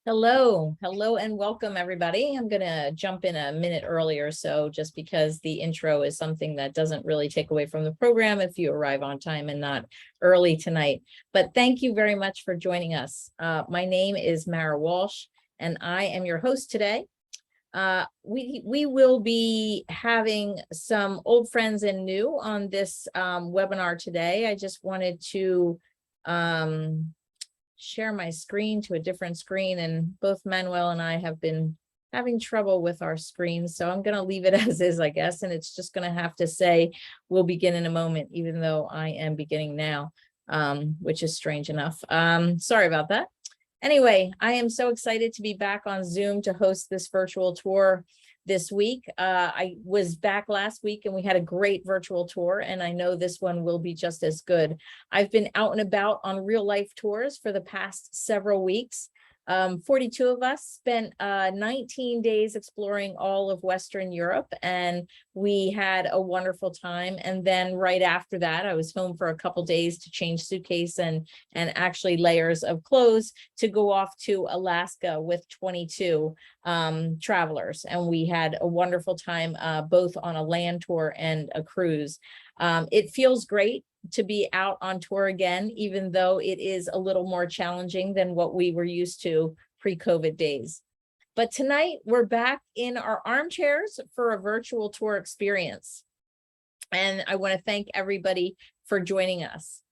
Hello, and welcome everybody. I'm going to jump in a minute earlier, so just because the intro is something that doesn't really take away from the program if you arrive on time and not early tonight. But thank you very much for joining us. My name is Mara Walsh, and I am your host today. We will be having some old friends and new on this webinar today. I just wanted to share my screen to a different screen, and both Manuel and I have been having trouble with our screens, so I'm going to leave it as is, I guess, and it's just going to have to say we'll begin in a moment, even though I am beginning now, which is strange enough. Sorry about that. Anyway, I am so excited to be back on Zoom to host this virtual tour this week. I was back last week and we had a great virtual tour, and I know this one will be just as good. I've been out and about on real life tours for the past several weeks. 42 of us spent 19 days exploring all of Western Europe, and we had a wonderful time. And then right after that, I was home for a couple days to change suitcase and actually layers of clothes to go off to Alaska with 22 travelers. And we had a wonderful time both on a land tour and a cruise. It feels great to be out on tour again, even though it is a little more challenging than what we were used to pre-COVID days. But tonight we're back in our armchairs for a virtual tour experience. And I want to thank everybody for joining us.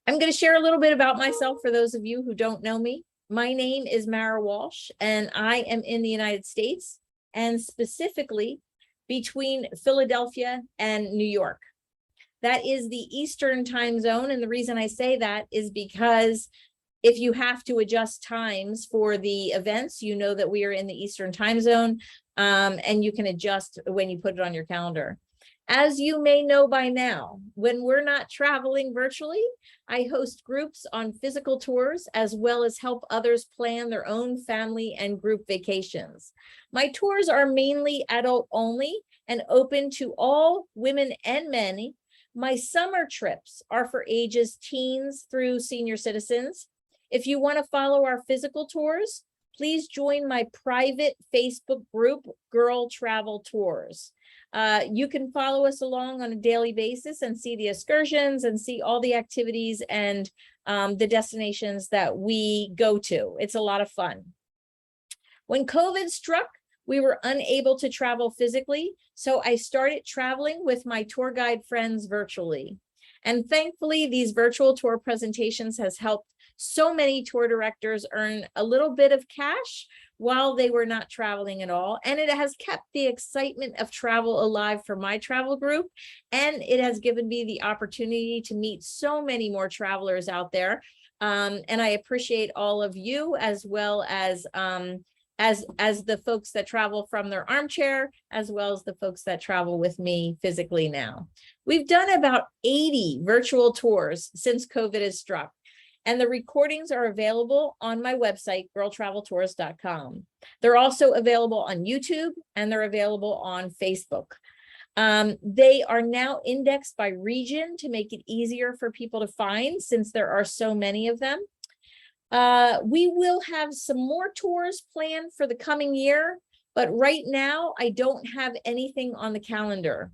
I'm going to share a little bit about myself for those of you who don't know me. My name is Mara Walsh, and I am in the United States, and specifically between Philadelphia and New York. That is the Eastern time zone. And the reason I say that is because if you have to adjust times for the events, you know that we are in the Eastern time zone, and you can adjust when you put it on your calendar. As you may know by now, when we're not traveling virtually, I host groups on physical tours, as well as help others plan their own family and group vacations. My tours are mainly adult only and open to all women and men. My summer trips are for ages teens through senior citizens. If you want to follow our physical tours, please join my private Facebook group, Girl Travel Tours. You can follow us along on a daily basis and see the excursions and see all the activities and the destinations that we go to. It's a lot of fun. When COVID struck, we were unable to travel physically, so I started traveling with my tour guide friends virtually. And thankfully, these virtual tour presentations has helped so many tour directors earn a little bit of cash while they were not traveling at all. And it has kept the excitement of travel alive for my travel group. And it has given me the opportunity to meet so many more travelers out there. And I appreciate all of you, as well as the folks that travel from their armchair, as well as the folks that travel with me physically now. We've done about 80 virtual tours since COVID has struck, and the recordings are available on my website, girltraveltours.com. They're also available on YouTube, and they're available on Facebook. They are now indexed by region to make it easier for people to find, since there are so many of them. We will have some more tours planned for the coming year, but right now I don't have anything on the calendar.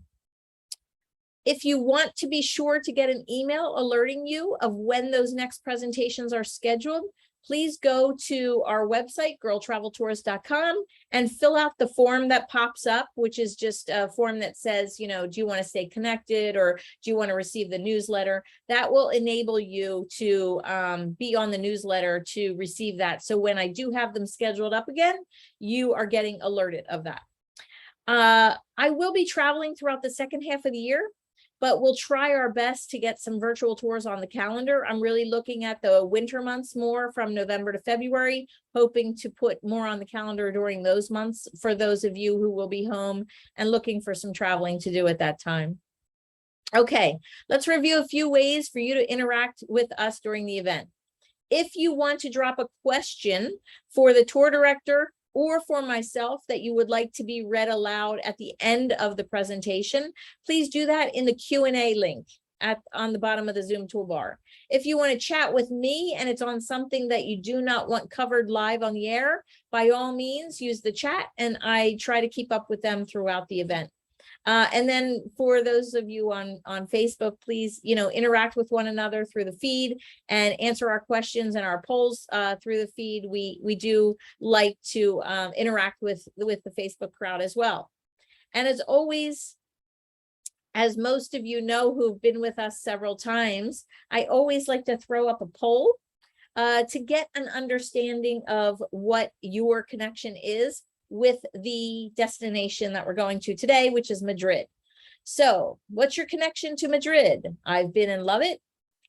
If you want to be sure to get an email alerting you of when those next presentations are scheduled, please go to our website, girltraveltours.com, and fill out the form that pops up, which is just a form that says, do you want to stay connected, or do you want to receive the newsletter? That will enable you to be on the newsletter to receive that. So when I do have them scheduled up again, you are getting alerted of that. I will be traveling throughout the second half of the year, but we'll try our best to get some virtual tours on the calendar. I'm really looking at the winter months more, from November to February, hoping to put more on the calendar during those months for those of you who will be home and looking for some traveling to do at that time. Okay, let's review a few ways for you to interact with us during the event. If you want to drop a question for the tour director or for myself that you would like to be read aloud at the end of the presentation, please do that in the Q&A link on the bottom of the Zoom toolbar. If you want to chat with me and it's on something that you do not want covered live on the air, by all means, use the chat, and I try to keep up with them throughout the event. And then for those of you on Facebook, please, interact with one another through the feed and answer our questions and our polls through the feed. We do like to interact with the Facebook crowd as well. And as always, as most of you know who've been with us several times, I always like to throw up a poll to get an understanding of what your connection is with the destination that we're going to today, which is Madrid. So what's your connection to Madrid? I've been and love it.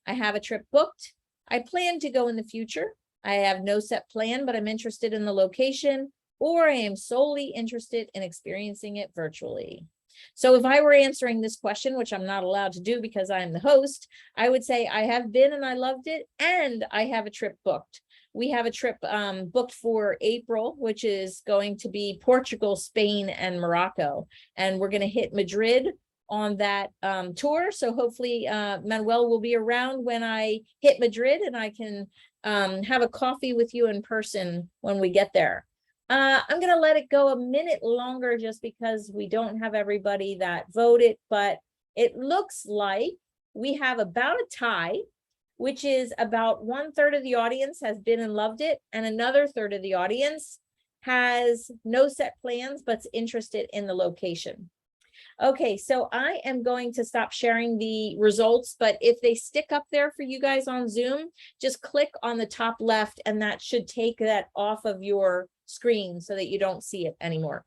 I have a trip booked. I plan to go in the future. I have no set plan, but I'm interested in the location, or I am solely interested in experiencing it virtually. So if I were answering this question, which I'm not allowed to do because I'm the host, I would say I have been and I loved it, and I have a trip booked. We have a trip booked for April, which is going to be Portugal, Spain, and Morocco. And we're going to hit Madrid on that tour. So hopefully Manuel will be around when I hit Madrid, and I can have a coffee with you in person when we get there. I'm going to let it go a minute longer just because we don't have everybody that voted, but it looks like we have about a tie, which is about 1/3 of the audience has been and loved it, and another third of the audience has no set plans but's interested in the location. Okay, so I am going to stop sharing the results, but if they stick up there for you guys on Zoom, just click on the top left, and that should take that off of your screen so that you don't see it anymore.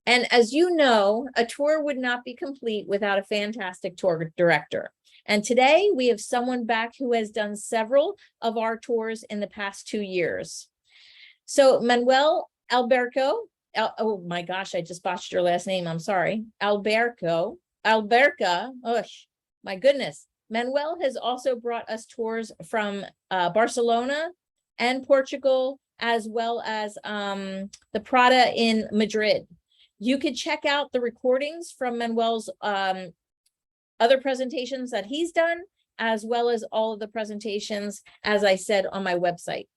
And as you know, a tour would not be complete without a fantastic tour director. And today we have someone back who has done several of our tours in the past 2 years. So Manuel Alberca, oh my gosh, I just botched your last name. I'm sorry. Alberca, oh my goodness. Manuel has also brought us tours from Barcelona and Portugal, as well as the Prado in Madrid. You could check out the recordings from Manuel's other presentations that he's done, as well as all of the presentations, as I said, on my website.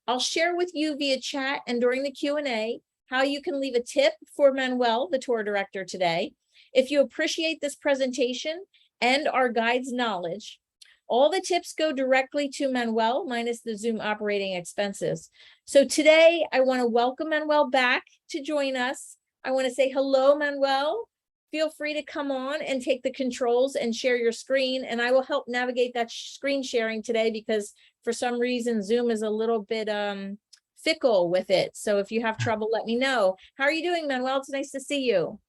I'll share with you via chat and during the Q&A how you can leave a tip for Manuel, the tour director today. If you appreciate this presentation and our guide's knowledge, all the tips go directly to Manuel minus the Zoom operating expenses. So today I want to welcome Manuel back to join us. I want to say hello, Manuel. Feel free to come on and take the controls and share your screen, and I will help navigate that screen sharing today because for some reason Zoom is a little bit fickle with it. So if you have trouble, let me know. How are you doing, Manuel? It's nice to see you.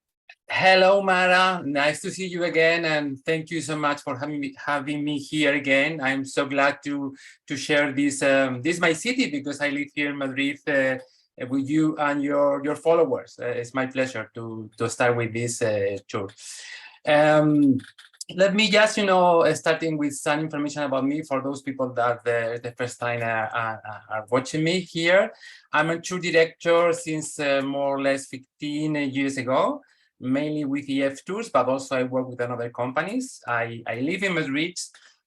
Hello, Mara. Nice to see you again, and thank you so much for having me here again. I'm so glad to share this. This is my city because I live here in Madrid with you and your followers. It's my pleasure to start with this tour. Let me just, starting with some information about me for those people that the first time are watching me here. I'm a tour director since more or less 15 years ago, mainly with EF Tours, but also I work with other companies. I live in Madrid,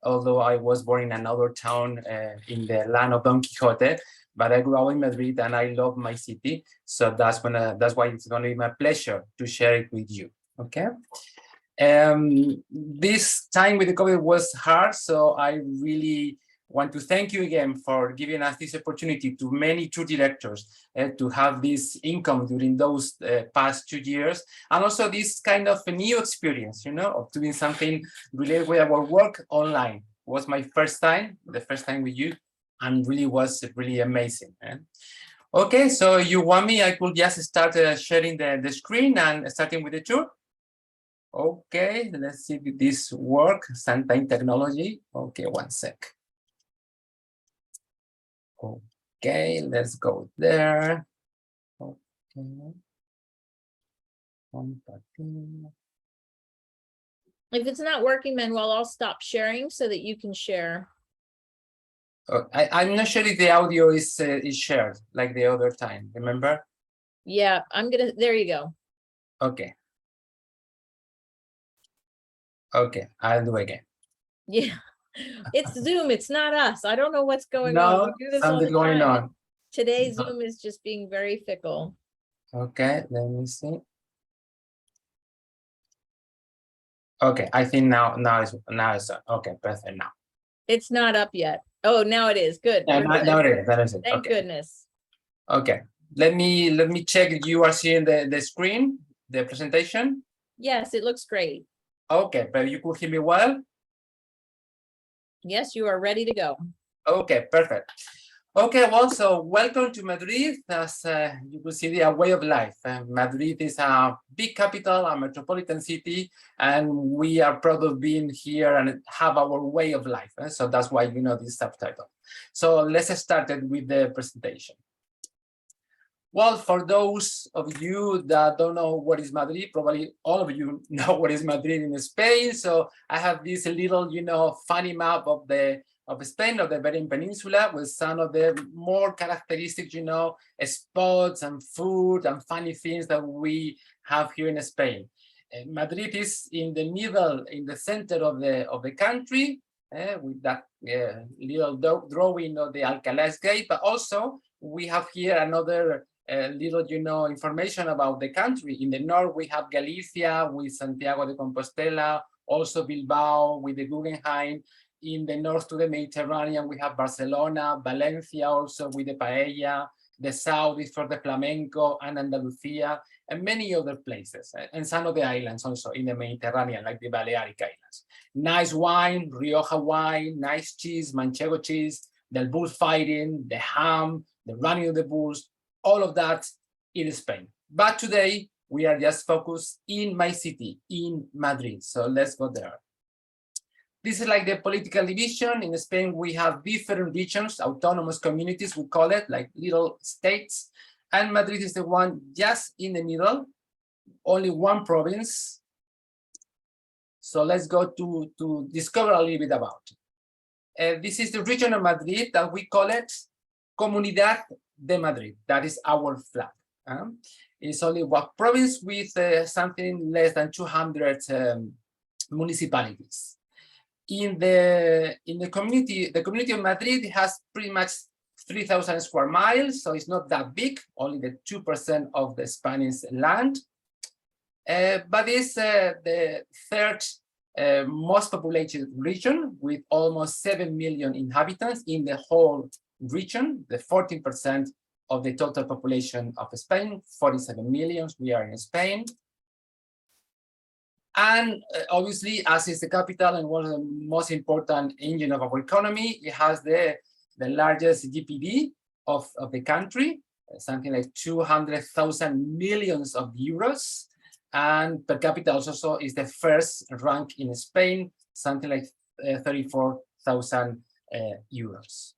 although I was born in another town in the land of Don Quixote, but I grew up in Madrid and I love my city. So that's why it's going to be my pleasure to share it with you. Okay. This time with the COVID was hard, so I really want to thank you again for giving us this opportunity to many tour directors to have this income during those past 2 years, and also this kind of a new experience, of doing something related with our work online. It was my first time, the first time with you, and really was really amazing. Okay, so you want me, I could just start sharing the screen and starting with the tour. Okay, let's see if this works. Sometime technology. Okay, one sec. Okay, let's go there. Okay. If it's not working, Manuel, I'll stop sharing so that you can share. I'm not sure if the audio is shared like the other time, remember? Yeah, there you go. Okay. Okay, I'll do again. Yeah, it's Zoom, it's not us. I don't know what's going on. No, We do this all something the going time. on. Today, No. Zoom is just being very fickle. Okay, let me see. Okay, I think now it's okay, perfect now. It's not up yet. Oh, now it is. Good. Yeah, We're good. now it is. That is it. Thank Okay. goodness. Okay. Let me check if you are seeing the screen, the presentation. Yes, it looks great. Okay, but you could hear me well. Yes, you are ready to go. Okay, perfect. Okay, well, so welcome to Madrid. As you will see, a way of life. Madrid is a big capital, a metropolitan city, and we are proud of being here and have our way of life. So that's why you know this subtitle. So let's start with the presentation. Well, for those of you that don't know what is Madrid, probably all of you know what is Madrid in Spain. So I have this little, funny map of Spain, of the Iberian Peninsula, with some of the more characteristic, spots and food and funny things that we have here in Spain. Madrid is in the middle, in the center of the country, with that little drawing of the Alcalá Gate, but also we have here another little, information about the country. In the north, we have Galicia with Santiago de Compostela, also Bilbao with the Guggenheim. In the north to the Mediterranean, we have Barcelona, Valencia also with the paella. The south is for the flamenco and Andalusia, and many other places, and some of the islands also in the Mediterranean, like the Balearic Islands. Nice wine, Rioja wine, nice cheese, Manchego cheese, the bullfighting, the ham, the running of the bulls, all of that in Spain. But today, we are just focused in my city, in Madrid. So let's go there. This is like the political division. In Spain, we have different regions, autonomous communities, we call it, like little states. And Madrid is the one just in the middle, only one province. So let's go to discover a little bit about it. This is the region of Madrid that we call it Comunidad de Madrid. That is our flag. It's only one province with something less than 200 municipalities. In the community, the community of Madrid has pretty much 3,000 square miles, so it's not that big, only the 2% of the Spanish land. But it's the third most populated region, with almost 7 million inhabitants in the whole region, the 14% of the total population of Spain, 47 million, we are in Spain. And obviously, as is the capital and one of the most important engine of our economy, it has the largest GDP of the country, something like 200,000 millions of euros. And per capita also is the first rank in Spain, something like 34,000 euros.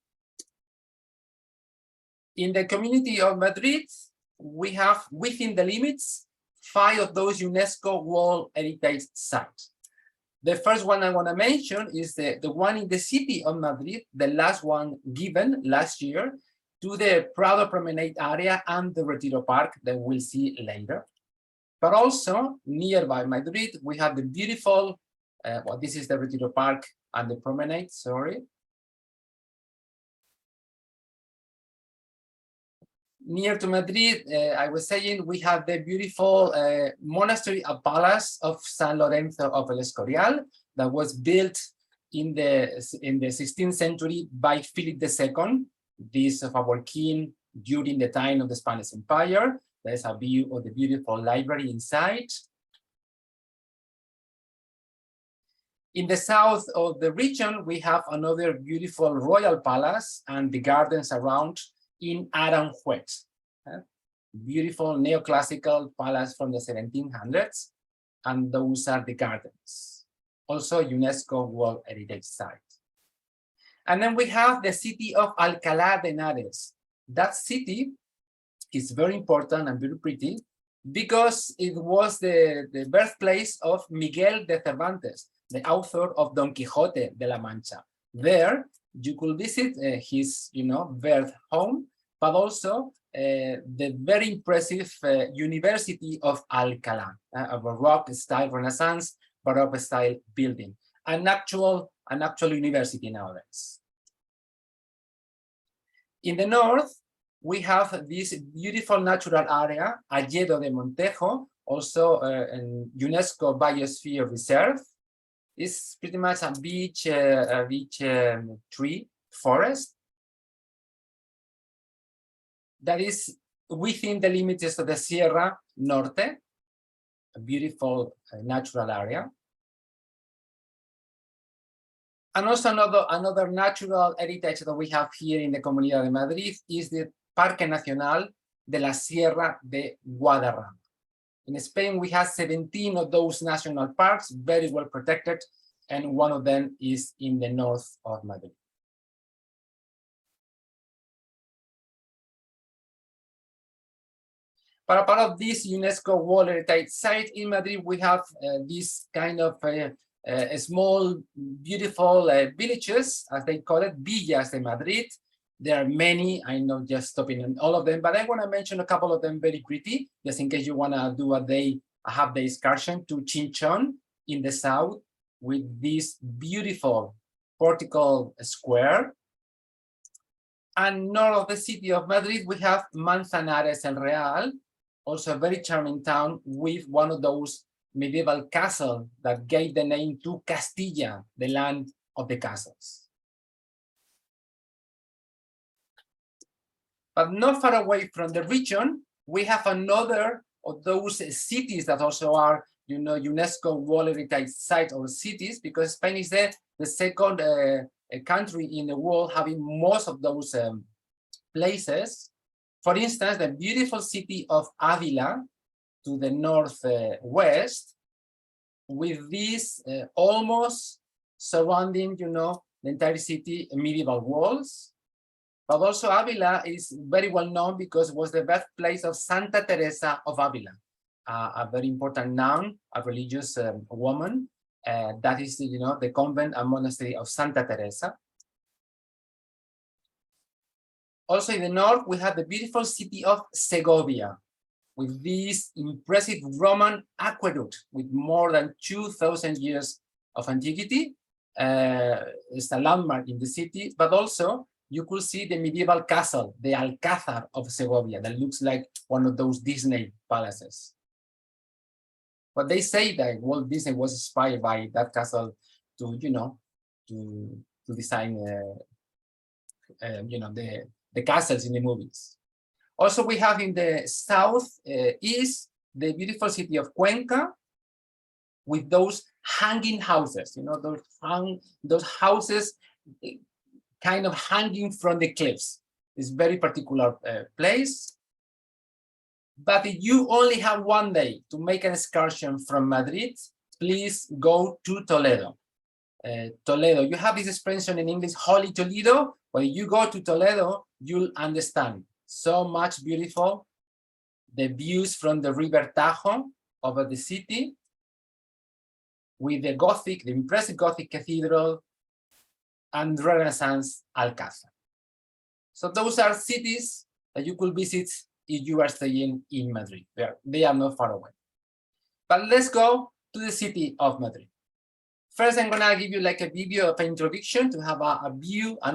In the community of Madrid, we have within the limits 5 of those UNESCO World Heritage Sites. The first one I want to mention is the one in the city of Madrid, the last one given last year to the Prado promenade area and the Retiro Park that we'll see later. But also nearby Madrid, we have the beautiful, well, this is the Retiro Park and the promenade, sorry. Near to Madrid, I was saying, we have the beautiful monastery and palace of San Lorenzo of El Escorial that was built in the 16th century by Philip II, this of our king during the time of the Spanish Empire. There's a view of the beautiful library inside. In the south of the region, we have another beautiful royal palace and the gardens around in Aranjuez. Beautiful neoclassical palace from the 1700s, and those are the gardens. Also UNESCO World Heritage Site. And then we have the city of Alcalá de Henares. That city is very important and very pretty because it was the birthplace of Miguel de Cervantes, the author of Don Quixote de la Mancha. There, you could visit his, birth home, but also the very impressive University of Alcalá, a Baroque style Renaissance Baroque style building, an actual university nowadays. In the north, we have this beautiful natural area, Alledo de Montejo, also an UNESCO Biosphere Reserve. It's pretty much a beach tree forest that is within the limits of the Sierra Norte, a beautiful natural area. And also another natural heritage that we have here in the Comunidad de Madrid is the Parque Nacional de la Sierra de Guadarrama. In Spain, we have 17 of those national parks, very well protected, and one of them is in the north of Madrid. But a part of this UNESCO World Heritage Site in Madrid, we have this kind of small, beautiful villages, as they call it, villas de Madrid. There are many, I'm not just stopping on all of them, but I want to mention a couple of them very quickly, just in case you want to do a half-day excursion to Chinchón in the south with this beautiful portico square. And north of the city of Madrid, we have Manzanares el Real, also a very charming town with one of those medieval castles that gave the name to Castilla, the land of the castles. But not far away from the region, we have another of those cities that also are, UNESCO World Heritage Site or cities, because Spain is the second country in the world having most of those places. For instance, the beautiful city of Avila to the northwest, with this almost surrounding, the entire city medieval walls. But also Avila is very well known because it was the birthplace of Santa Teresa of Avila, a very important nun, a religious woman. That is, the convent and monastery of Santa Teresa. Also in the north, we have the beautiful city of Segovia, with this impressive Roman aqueduct with more than 2,000 years of antiquity. It's a landmark in the city, but also you could see the medieval castle, the Alcázar of Segovia, that looks like one of those Disney palaces. But they say that Walt Disney was inspired by that castle to, to design, the castles in the movies. Also, we have in the south east the beautiful city of Cuenca, with those hanging houses. Those houses kind of hanging from the cliffs. It's a very particular place. But if you only have one day to make an excursion from Madrid, please go to Toledo. Toledo, you have this expression in English, Holy Toledo. When you go to Toledo, you'll understand. So much beautiful. The views from the River Tajo over the city, with the impressive Gothic cathedral, and Renaissance Alcázar. So those are cities that you could visit if you are staying in Madrid. They are not far away. But let's go to the city of Madrid. First, I'm gonna give you like a video of an introduction to have an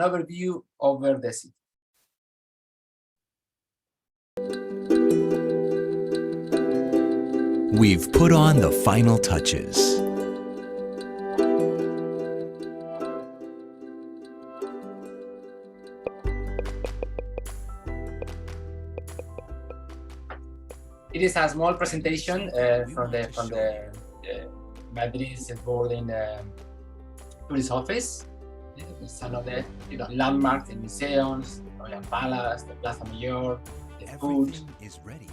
overview over the city. We've put on the final touches. It is a small presentation from the Madrid's boarding tourist office. Some of the landmarks, the museums, the Royal Palace, the Plaza Mayor, the food. Everything is ready.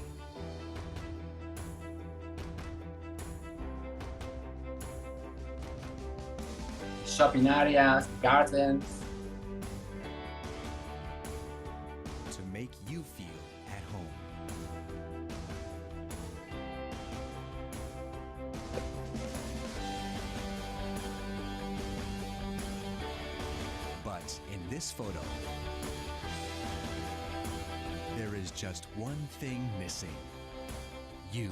Shopping areas, gardens. To make you feel at home. But in this photo, there is just one thing missing. You.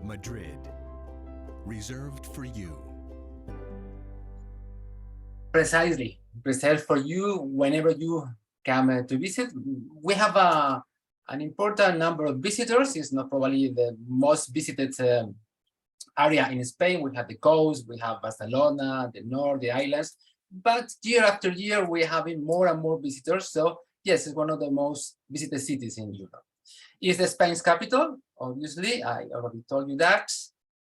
Madrid, reserved for you. Precisely, preserved for you whenever you come to visit. We have an important number of visitors. It's not probably the most visited area in Spain. We have the coast, we have Barcelona, the north, the islands, but year after year, we're having more and more visitors. So yes, it's one of the most visited cities in Europe. It's the Spain's capital, obviously, I already told you that.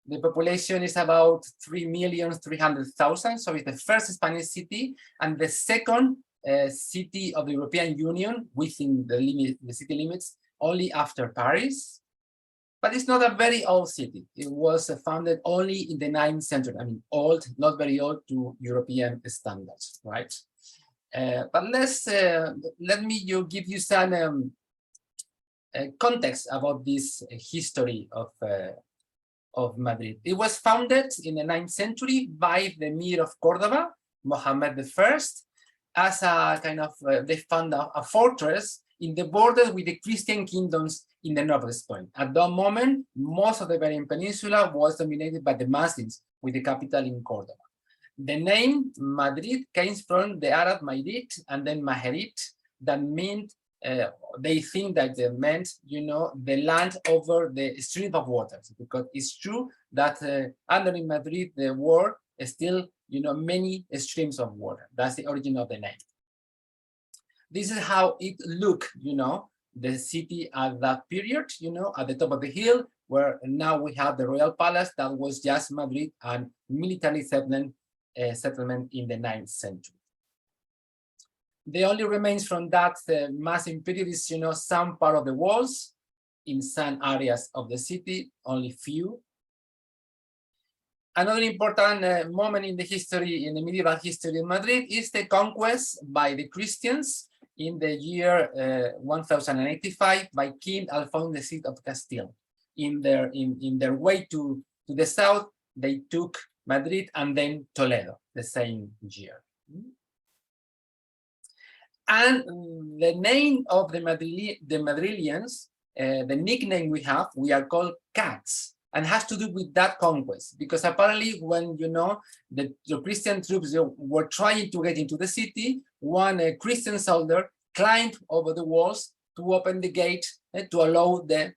The population is about 3,300,000, so it's the first Spanish city and the second city of the European Union within the city limits, only after Paris. But it's not a very old city. It was founded only in the 9th century. I mean, old, not very old to European standards, right? But let me give you some context about this history of Madrid. It was founded in the 9th century by the Emir of Cordoba, Mohammed I, as a kind of, they found a fortress in the border with the Christian kingdoms in the north of Spain. At that moment, most of the Iberian Peninsula was dominated by the Muslims, with the capital in Cordoba. The name Madrid came from the Arab Mairit and then Maherit, that meant, they think that they meant, the land over the stream of waters, because it's true that under in Madrid, there were still, many streams of water. That's the origin of the name. This is how it looked, the city at that period, at the top of the hill, where now we have the Royal Palace. That was just Madrid and military settlement in the 9th century. The only remains from that massive period is, some part of the walls in some areas of the city, only few. Another important moment in the history, in the medieval history of Madrid, is the conquest by the Christians in the year 1085 by King Alfonso VI of Castile. In their way to the south, they took Madrid and then Toledo the same year. And the name of the Madrileans, the nickname we are called cats, and has to do with that conquest, because apparently when, the Christian troops were trying to get into the city, one Christian soldier climbed over the walls to open the gate to allow the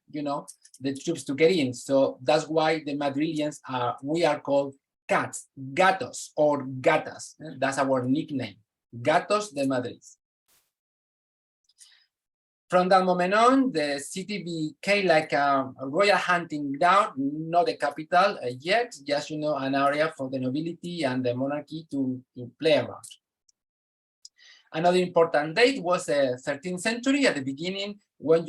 troops to get in. So that's why the Madrileans we are called cats, gatos or gatas. That's our nickname, Gatos de Madrid. From that moment on, the city became like a royal hunting ground, not the capital yet, just, an area for the nobility and the monarchy to play around. Another important date was the 13th century, at the beginning, when,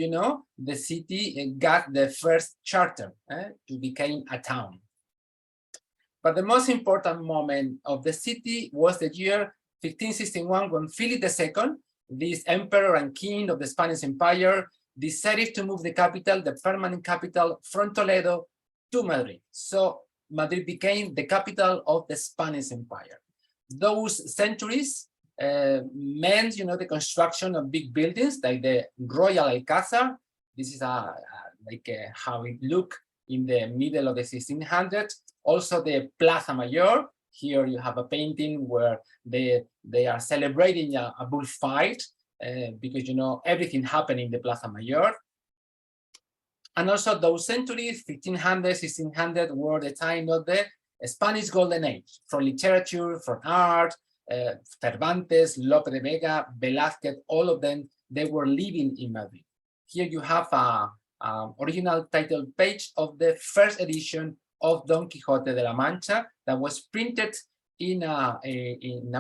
the city got the first charter to become a town. But the most important moment of the city was the year 1561, when Philip II, this emperor and king of the Spanish Empire, decided to move the capital, the permanent capital, from Toledo to Madrid. So Madrid became the capital of the Spanish Empire. Those centuries meant, the construction of big buildings like the Royal Alcázar. This is how it looked in the middle of the 1600s. Also the Plaza Mayor. Here you have a painting where they are celebrating a bullfight because, everything happened in the Plaza Mayor. And also those centuries, 1500, 1600, were the time of the Spanish Golden Age, from literature, from art, Cervantes, Lope de Vega, Velázquez, all of them, they were living in Madrid. Here you have a original title page of the first edition of Don Quixote de la Mancha that was printed in a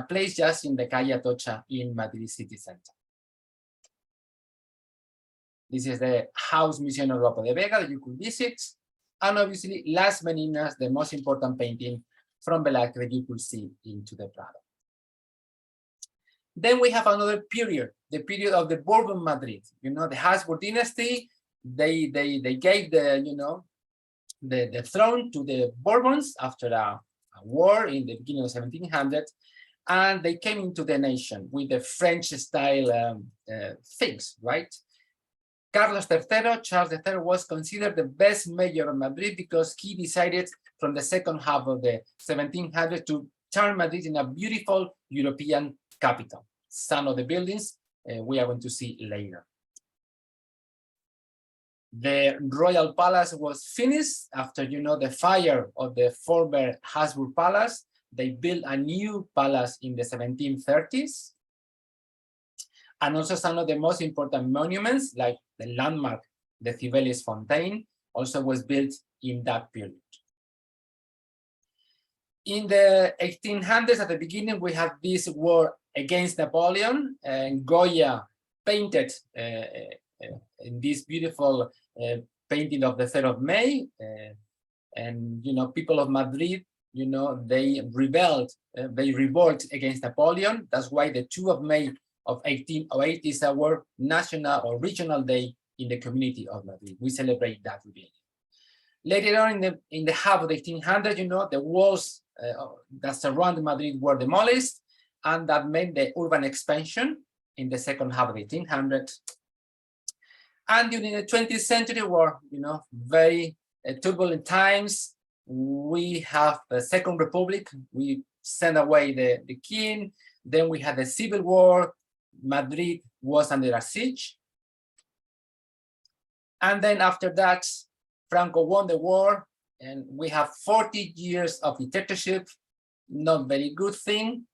place just in the Calle Atocha in Madrid city center. This is the house museum of Lope de Vega that you could visit. And obviously, Las Meninas, the most important painting from Velázquez that you could see into the Prado. Then we have another period, the period of the Bourbon Madrid. The Habsburg dynasty, they gave the throne to the Bourbons after a war in the beginning of 1700s, and they came into the nation with the French style things, right? Carlos III, Charles III, was considered the best mayor of Madrid because he decided from the second half of the 1700s to turn Madrid in a beautiful European capital. Some of the buildings we are going to see later. The royal palace was finished after, the fire of the former Habsburg Palace. They built a new palace in the 1730s. And also some of the most important monuments, like the landmark, the Cibeles Fontaine, also was built in that period. In the 1800s, at the beginning, we had this war against Napoleon, and Goya painted in this beautiful painting of the 3rd of May. And, people of Madrid, they rebelled, they revolted against Napoleon. That's why the 2 of May of 1808 is our national or regional day in the community of Madrid. We celebrate that rebellion. Later on in the half of the 1800s, the walls that surround Madrid were demolished, and that meant the urban expansion in the second half of the 1800s. And during the 20th century were, very turbulent times. We have the Second Republic. We sent away the king. Then we had the Civil War. Madrid was under a siege. And then after that, Franco won the war, and we have 40 years of dictatorship. Not very good thing.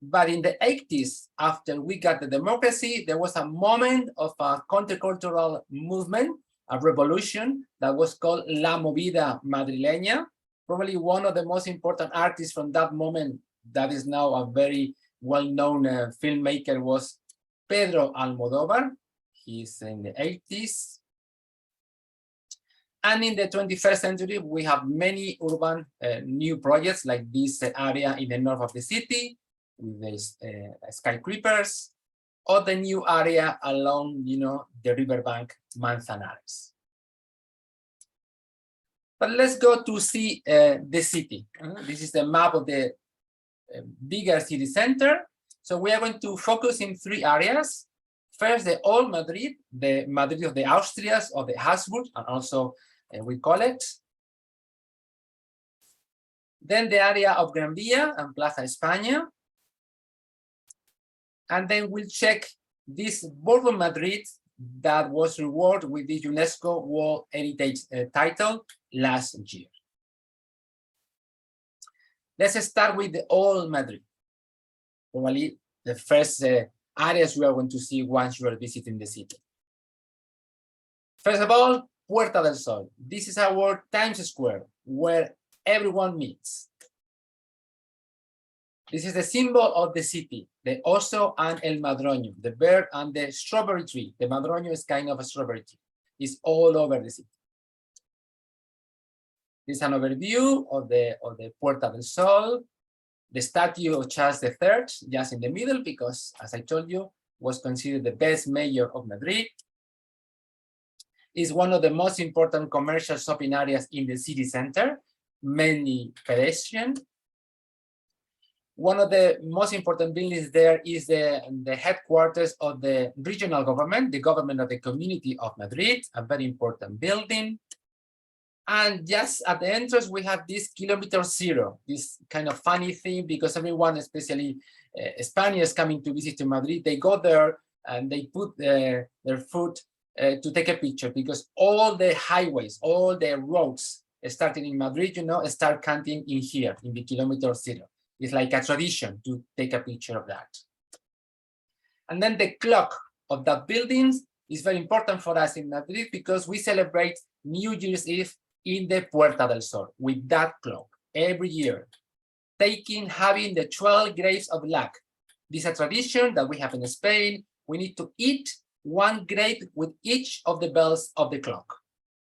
But in the 80s, after we got the democracy, there was a moment of a countercultural movement, a revolution that was called La Movida Madrileña. Probably one of the most important artists from that moment, that is now a very well-known filmmaker, was Pedro Almodóvar. He's in the 80s. And in the 21st century, we have many urban new projects like this area in the north of the city with these skyscrapers, or the new area along, the riverbank Manzanares. But let's go to see the city. This is the map of the bigger city center. So we are going to focus in 3 areas. First, the old Madrid, the Madrid of the Austrias or the Habsburg, and also we call it. Then the area of Gran Via and Plaza España. And then we'll check this Bourbon Madrid that was rewarded with the UNESCO World Heritage title last year. Let's start with the old Madrid. Probably the first areas we are going to see once you are visiting the city. First of all, Puerta del Sol. This is our Times Square, where everyone meets. This is the symbol of the city, the oso and el madroño, the bird and the strawberry tree. The madroño is kind of a strawberry tree. It's all over the city. This is an overview of the Puerta del Sol. The statue of Charles III, just in the middle, because, as I told you, was considered the best mayor of Madrid. Is one of the most important commercial shopping areas in the city center, mainly pedestrian. One of the most important buildings there is the headquarters of the regional government, the government of the community of Madrid, a very important building. And just at the entrance, we have this kilometer zero, this kind of funny thing, because everyone, especially Spaniards coming to visit to Madrid, they go there and they put their foot to take a picture, because all the highways, all the roads starting in Madrid, start counting in here, in the kilometer zero. It's like a tradition to take a picture of that. And then the clock of that building is very important for us in Madrid, because we celebrate New Year's Eve in the Puerta del Sol with that clock every year, having the 12 grapes of luck. This is a tradition that we have in Spain. We need to eat 1 grape with each of the bells of the clock,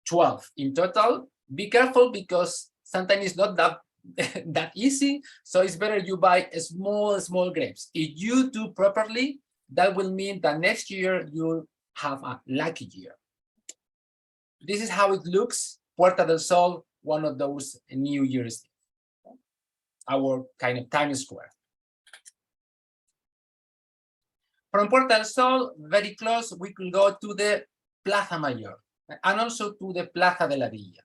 12 in total. Be careful, because sometimes it's not that easy, so it's better you buy small grapes. If you do properly, that will mean that next year you'll have a lucky year. This is how it looks, Puerta del Sol, one of those New Year's, our kind of Times Square. From Puerta del Sol, very close, we could go to the Plaza Mayor, and also to the Plaza de la Villa,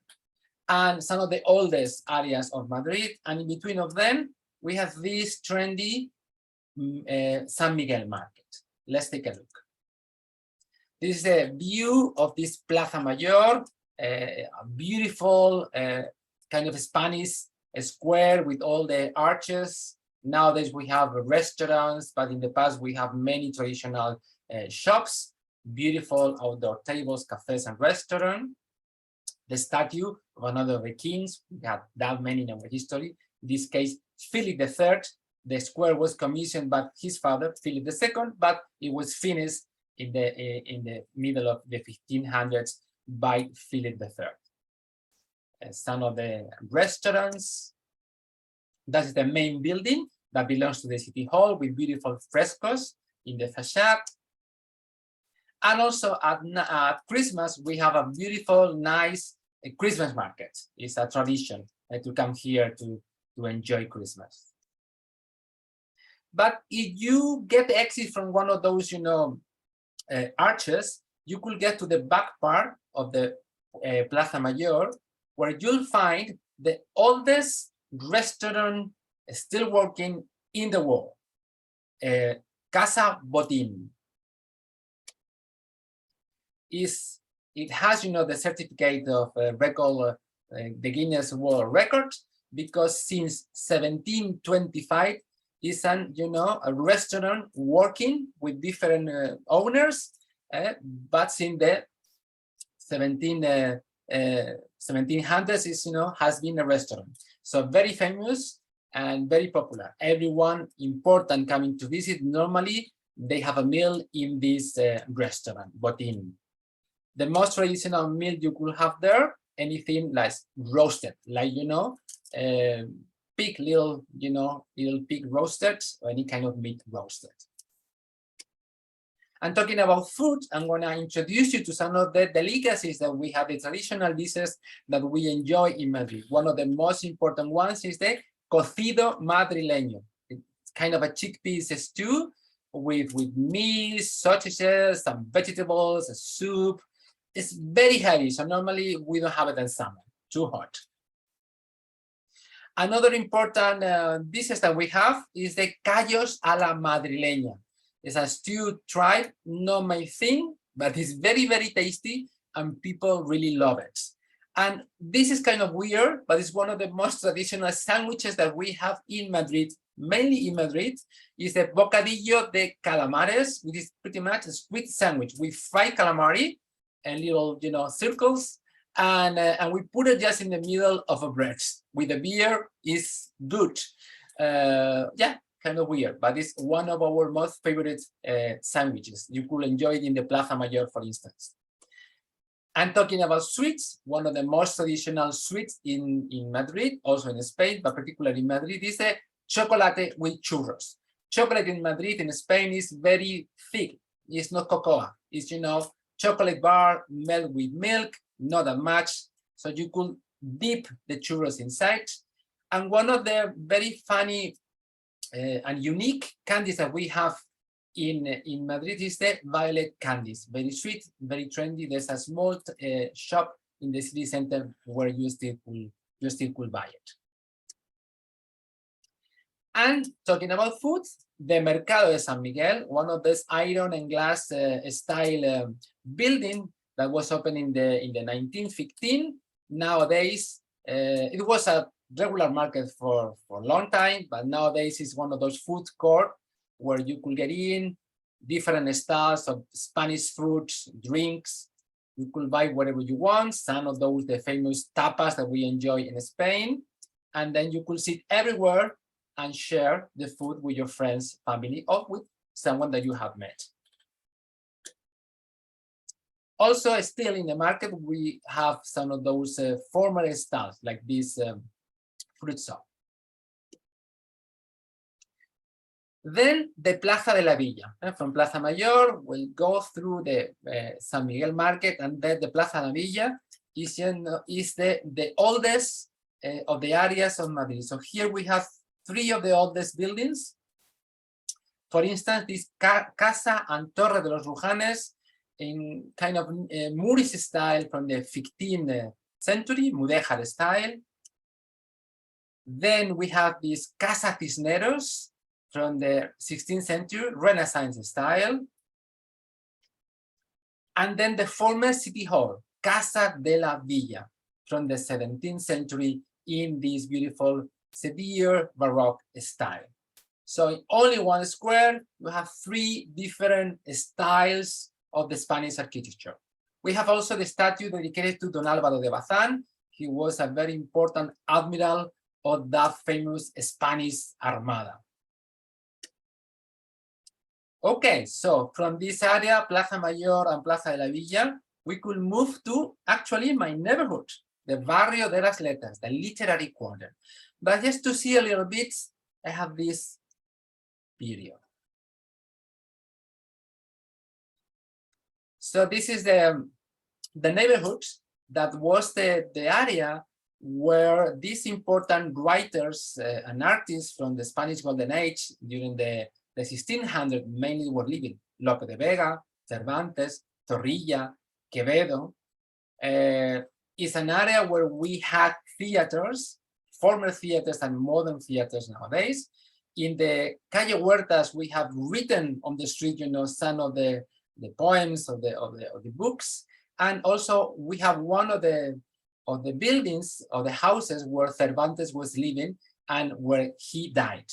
and some of the oldest areas of Madrid. And in between of them, we have this trendy San Miguel market. Let's take a look. This is a view of this Plaza Mayor, a beautiful kind of Spanish square with all the arches. Nowadays we have restaurants, but in the past we have many traditional shops, beautiful outdoor tables, cafes, and restaurants. The statue of another of the kings, we have that many in our history. In this case, Philip III. The square was commissioned by his father, Philip II, but it was finished in the middle of the 1500s by Philip III. Some of the restaurants. That is the main building that belongs to the city hall with beautiful frescoes in the facade. And also at Christmas, we have a beautiful, nice Christmas market. It's a tradition to come here to enjoy Christmas. But if you get the exit from one of those, arches, you could get to the back part of the Plaza Mayor, where you'll find the oldest restaurant still working in the world, Casa Botín. It has, the certificate of record, the Guinness World Record, because since 1725, is a restaurant working with different owners, but in the 1700s is has been a restaurant. So very famous and very popular. Everyone important coming to visit, normally they have a meal in this restaurant, Botín. The most traditional meal you could have there, anything like roasted, like pig, little pig roasted, or any kind of meat roasted. And talking about food, I'm going to introduce you to some of the delicacies that we have, the traditional dishes that we enjoy in Madrid. One of the most important ones is the cocido madrileño. It's kind of a chickpeas stew with meat, sausages, some vegetables, a soup. It's very heavy, so normally we don't have it in summer, too hot. Another important dishes that we have is the callos a la madrileña. It's a stew tripe, not my thing, but it's very, very tasty and people really love it. And this is kind of weird, but it's one of the most traditional sandwiches that we have in Madrid, mainly in Madrid, is the bocadillo de calamares, which is pretty much a sweet sandwich with fried calamari and little, circles. And we put it just in the middle of a bread with a beer. Is good. Yeah, kind of weird, but it's one of our most favorite sandwiches. You could enjoy it in the Plaza Mayor, for instance. And talking about sweets, one of the most traditional sweets in Madrid, also in Spain, but particularly in Madrid, is the chocolate with churros. Chocolate in Madrid, in Spain, is very thick. It's not cocoa. It's, chocolate bar made with milk, not that much, so you could dip the churros inside. And one of the very funny and unique candies that we have in Madrid is the violet candies. Very sweet, very trendy. There's a small shop in the city center where you still could buy it. And talking about food, the Mercado de San Miguel, one of those iron and glass style building that was opened in the 1915. Nowadays, it was a regular market for a long time, but nowadays it's one of those food court where you could get in different styles of Spanish foods, drinks. You could buy whatever you want. Some of those, the famous tapas that we enjoy in Spain. And then you could sit everywhere and share the food with your friends, family, or with someone that you have met. Also, still in the market, we have some of those formal stalls, like this fruit shop. Then the Plaza de la Villa. From Plaza Mayor, we'll go through the San Miguel market, and then the Plaza de la Villa is the oldest of the areas of Madrid. So here we have three of the oldest buildings. For instance, this Casa and Torre de los Rujanes in kind of Moorish style from the 15th century, Mudéjar style. Then we have these Casa Cisneros from the 16th century, Renaissance style. And then the former city hall, Casa de la Villa, from the 17th century in this beautiful severe Baroque style. So in only one square, you have 3 different styles of the Spanish architecture. We have also the statue dedicated to Don Álvaro de Bazán. He was a very important admiral of that famous Spanish Armada. Okay, so from this area, Plaza Mayor and Plaza de la Villa, we could move to actually my neighborhood, the Barrio de las Letras, the literary quarter. But just to see a little bit, I have this period. So this is the neighborhood that was the area where these important writers and artists from the Spanish Golden Age during the 1600s mainly were living. Lope de Vega, Cervantes, Zorrilla, Quevedo. It's an area where we had theaters, former theaters and modern theaters nowadays. In the Calle Huertas, we have written on the street, you know, some of the poems of the books, and also we have one of the buildings of the houses where Cervantes was living and where he died.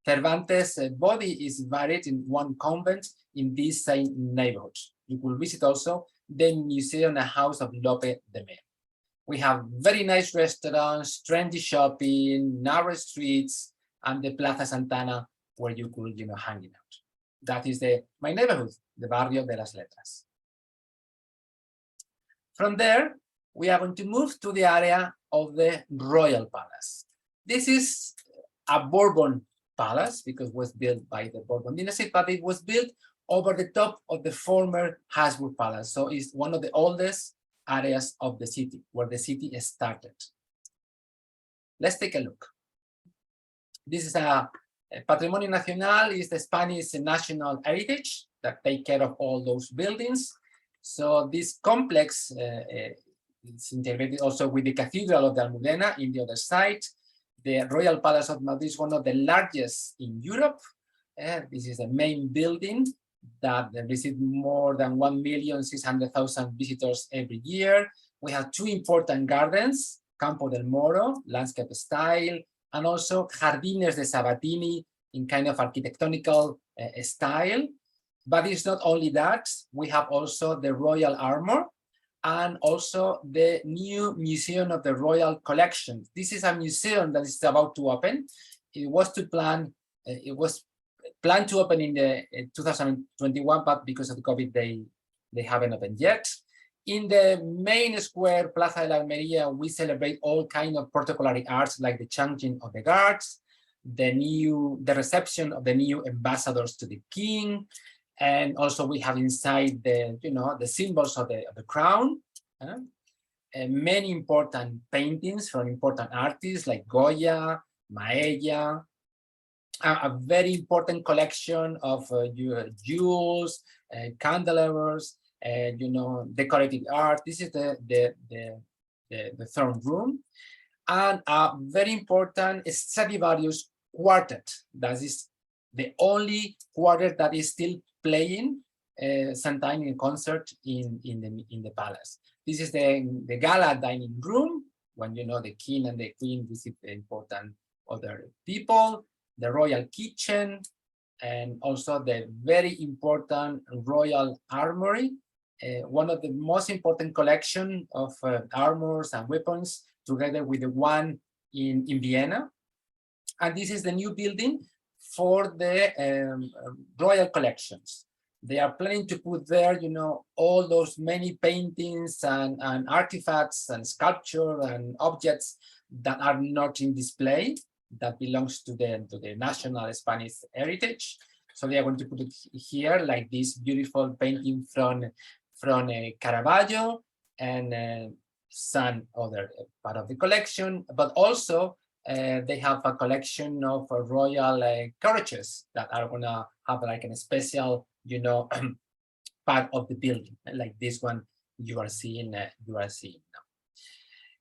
Cervantes' body is buried in one convent in this same neighborhood. You will visit also the museum and house of Lope de Vega. We have very nice restaurants, trendy shopping, narrow streets, and the Plaza Santana where you could, you know, hanging out. That is my neighborhood, the Barrio de las Letras. From there, we are going to move to the area of the Royal Palace. This is a Bourbon palace because it was built by the Bourbon dynasty, but it was built over the top of the former Habsburg Palace. So it's one of the oldest areas of the city, where the city started. Let's take a look. This is a Patrimonio Nacional, is the Spanish national heritage that take care of all those buildings. So this complex is integrated also with the Cathedral of the Almudena in the other side. The Royal Palace of Madrid is one of the largest in Europe. This is the main building that receives more than 1,600,000 visitors every year. We have 2 important gardens, Campo del Moro, landscape style, and also Jardines de Sabatini in kind of architectonical style. But it's not only that, we have also the Royal Armor and also the new Museum of the Royal Collection. This is a museum that is about to open. It was planned to open in 2021, but because of the COVID, they haven't opened yet. In the main square, Plaza de la Almería, we celebrate all kinds of protocolary arts like the changing of the guards, the reception of the new ambassadors to the king, and also we have inside the symbols of the crown. Many important paintings from important artists like Goya, Maella, a very important collection of jewels, candelabras, decorative art. This is the throne room, and a very important Stradivarius quartet. That is the only quartet that is still playing sometime in concert in the palace. This is the gala dining room when the king and the queen visit the important other people. The royal kitchen, and also the very important royal armory, one of the most important collection of armors and weapons, together with the one in Vienna. And this is the new building for the royal collections. They are planning to put there, all those many paintings and artifacts and sculpture and objects that are not in display, that belongs to the national Spanish heritage. So they are going to put it here, like this beautiful painting from Caravaggio and some other part of the collection, but also they have a collection of royal carriages that are gonna have like a special, part of the building, like this one you are seeing now.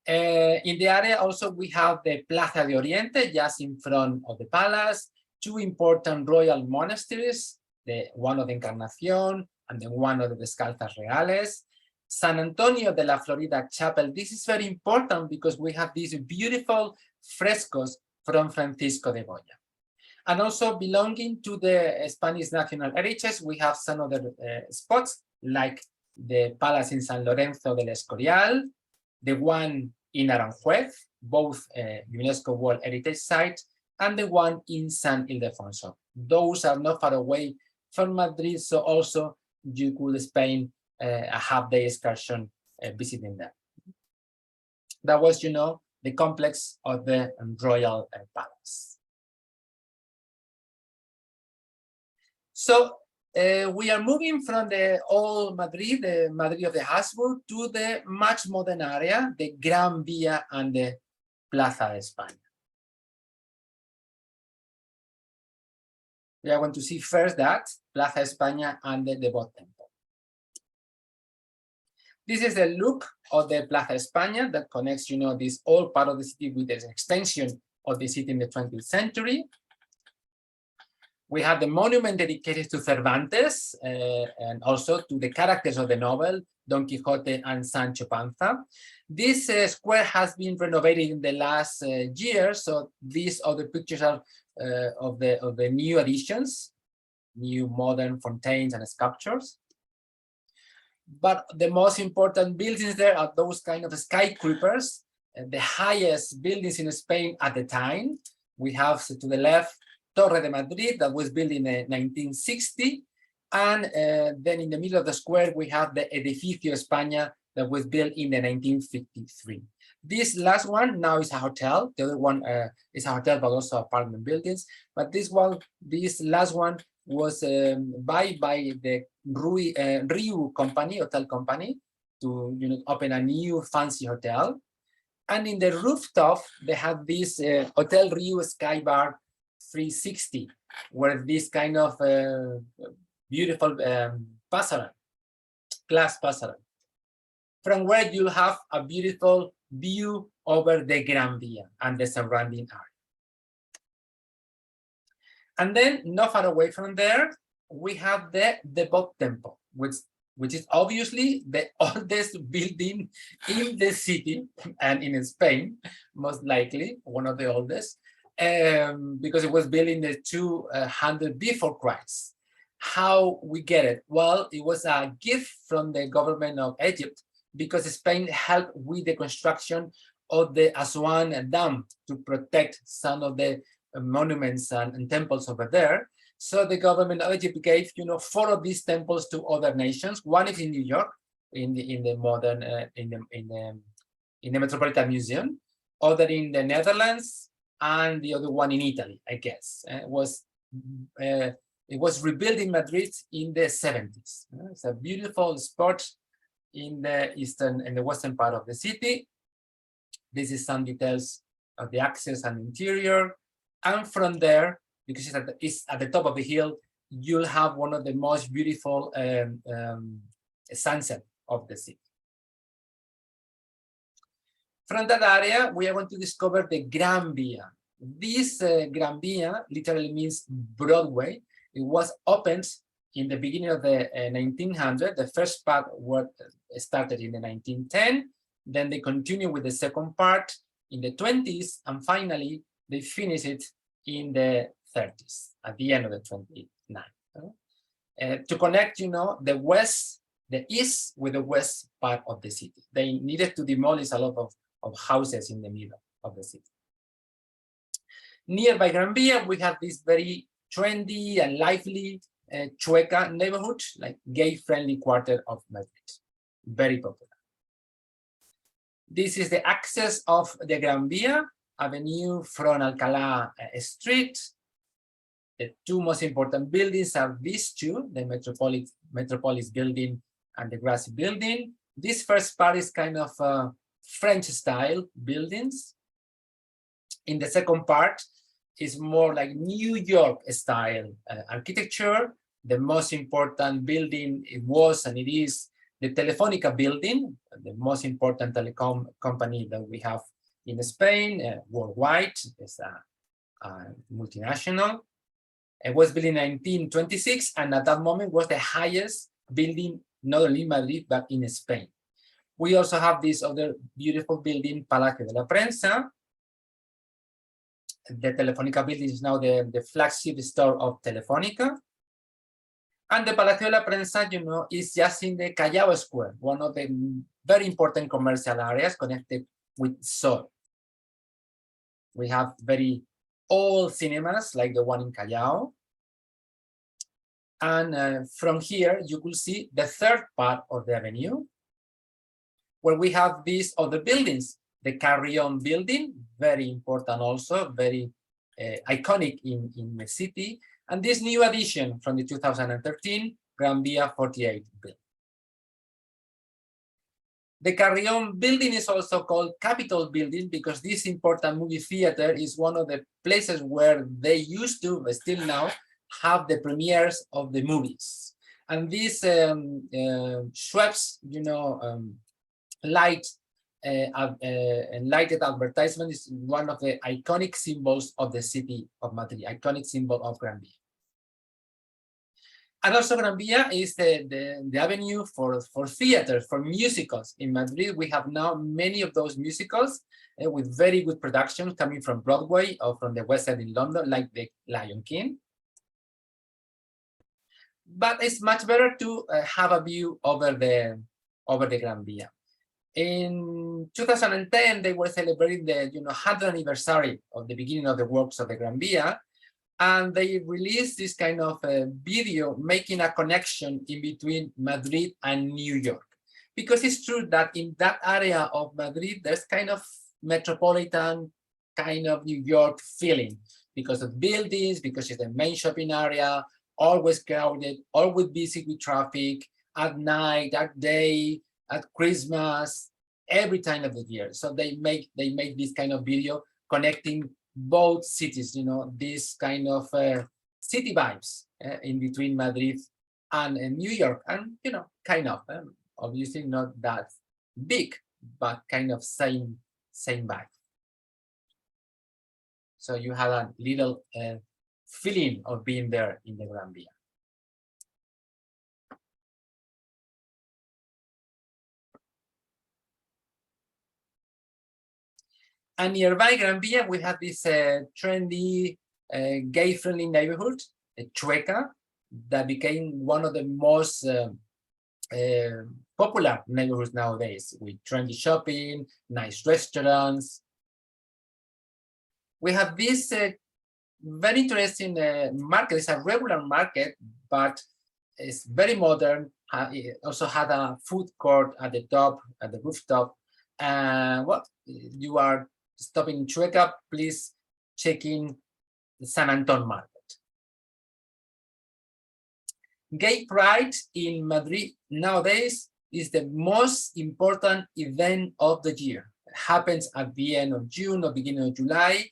In the area also we have the Plaza de Oriente, just in front of the palace, two important royal monasteries, the one of the Encarnación and the one of the Descalzas Reales. San Antonio de la Florida Chapel. This is very important because we have these beautiful frescoes from Francisco de Goya. And also belonging to the Spanish National Heritage, we have some other spots like the Palace in San Lorenzo del Escorial, the one in Aranjuez, both UNESCO World Heritage Site, and the one in San Ildefonso. Those are not far away from Madrid, so also you could spend a half-day excursion visiting them. That was, the complex of the Royal Palace. So we are moving from the old Madrid, the Madrid of the Habsburg, to the much modern area, the Gran Via and the Plaza de España. We are going to see first that, Plaza España and the Devout Temple. This is the look of the Plaza España that connects, this old part of the city with the extension of the city in the 20th century. We have the monument dedicated to Cervantes and also to the characters of the novel, Don Quixote and Sancho Panza. This square has been renovated in the last year, so these other pictures are of the new additions, new modern fountains and sculptures. But the most important buildings there are those kind of skyscrapers, the highest buildings in Spain at the time. We have to the left Torre de Madrid that was built in 1960, and then in the middle of the square we have the Edificio España that was built in the 1953. This last one now is a hotel. The other one is a hotel but also apartment buildings. But this last one was by the Riu company, hotel company, to open a new fancy hotel. And in the rooftop, they have this Hotel Riu Sky Bar 360, where this kind of beautiful glass passerelle, from where you'll have a beautiful view over the Gran Via and the surrounding area. And then, not far away from there, we have the Devout Temple, which is obviously the oldest building in the city and in Spain, most likely, one of the oldest, because it was built in the 200 before Christ. How we get it? Well, it was a gift from the government of Egypt because Spain helped with the construction of the Aswan Dam to protect some of the monuments and temples over there. So the government of Egypt gave, 4 of these temples to other nations. One is in New York, in the modern, in the Metropolitan Museum. Other in the Netherlands, and the other one in Italy, I guess. It was rebuilt in Madrid in the 70s. It's a beautiful spot in the western part of the city. This is some details of the access and interior. And from there, because it's at the top of the hill, you'll have one of the most beautiful sunset of the city. From that area, we are going to discover the Gran Via. This Gran Via literally means Broadway. It was opened in the beginning of the 1900s. The first part started in the 1910. Then they continue with the second part in the 20s, and finally they finish it in the 30s, at the end of the 29. To connect, the west, the east with the west part of the city. They needed to demolish a lot of houses in the middle of the city. Nearby Gran Via, we have this very trendy and lively Chueca neighborhood, like gay-friendly quarter of Madrid. Very popular. This is the access of the Gran Via Avenue from Alcalá Street. The 2 most important buildings are these 2, the Metropolis building and the Grassy building. This first part is kind of French style buildings. In the second part is more like New York style architecture the most important building it was and it is the Telefónica building, the most important telecom company that we have in Spain, worldwide. It's a multinational. It was built in 1926, and at that moment was the highest building, not only in Madrid, but in Spain. We also have this other beautiful building, Palacio de la Prensa. The Telefónica building is now the flagship store of Telefónica. And the Palacio de la Prensa, you know, is just in the Callao Square, one of the very important commercial areas connected with Sol. We have very old cinemas like the one in Callao. And from here, you could see the third part of the avenue, where we have these other buildings. The Carrion building, very important also, very iconic in the city. And this new addition from the 2013 Gran Via 48 building. The Carrion building is also called Capitol building because this important movie theater is one of the places where they used to, but still now, have the premieres of the movies. And this Schweppes, you know, lighted advertisement is one of the iconic symbols of the city of Madrid, iconic symbol of Gran Via. And also Gran Via is the avenue for theaters, for musicals. In Madrid, we have now many of those musicals with very good productions coming from Broadway or from the West End in London, like the Lion King. But it's much better to have a view over the Gran Via. In 2010, they were celebrating the 100th anniversary of the beginning of the works of the Gran Via, and they released this kind of video making a connection in between Madrid and New York. Because it's true that in that area of Madrid, there's kind of metropolitan, kind of New York feeling because of buildings, because it's the main shopping area, always crowded, always busy with traffic, at night, at day, at Christmas, every time of the year. So they make this kind of video connecting both cities, this kind of city vibes in between Madrid and New York, and kind of obviously not that big, but kind of same vibe. So you had a little feeling of being there in the Gran Via. And nearby Gran Via, we have this trendy, gay-friendly neighborhood, Chueca, that became one of the most popular neighborhoods nowadays, with trendy shopping, nice restaurants. We have this very interesting market. It's a regular market, but it's very modern. It also had a food court at the top, at the rooftop. And you are stopping in Chueca, please check in the San Anton market. Gay Pride in Madrid nowadays is the most important event of the year. It happens at the end of June or beginning of July,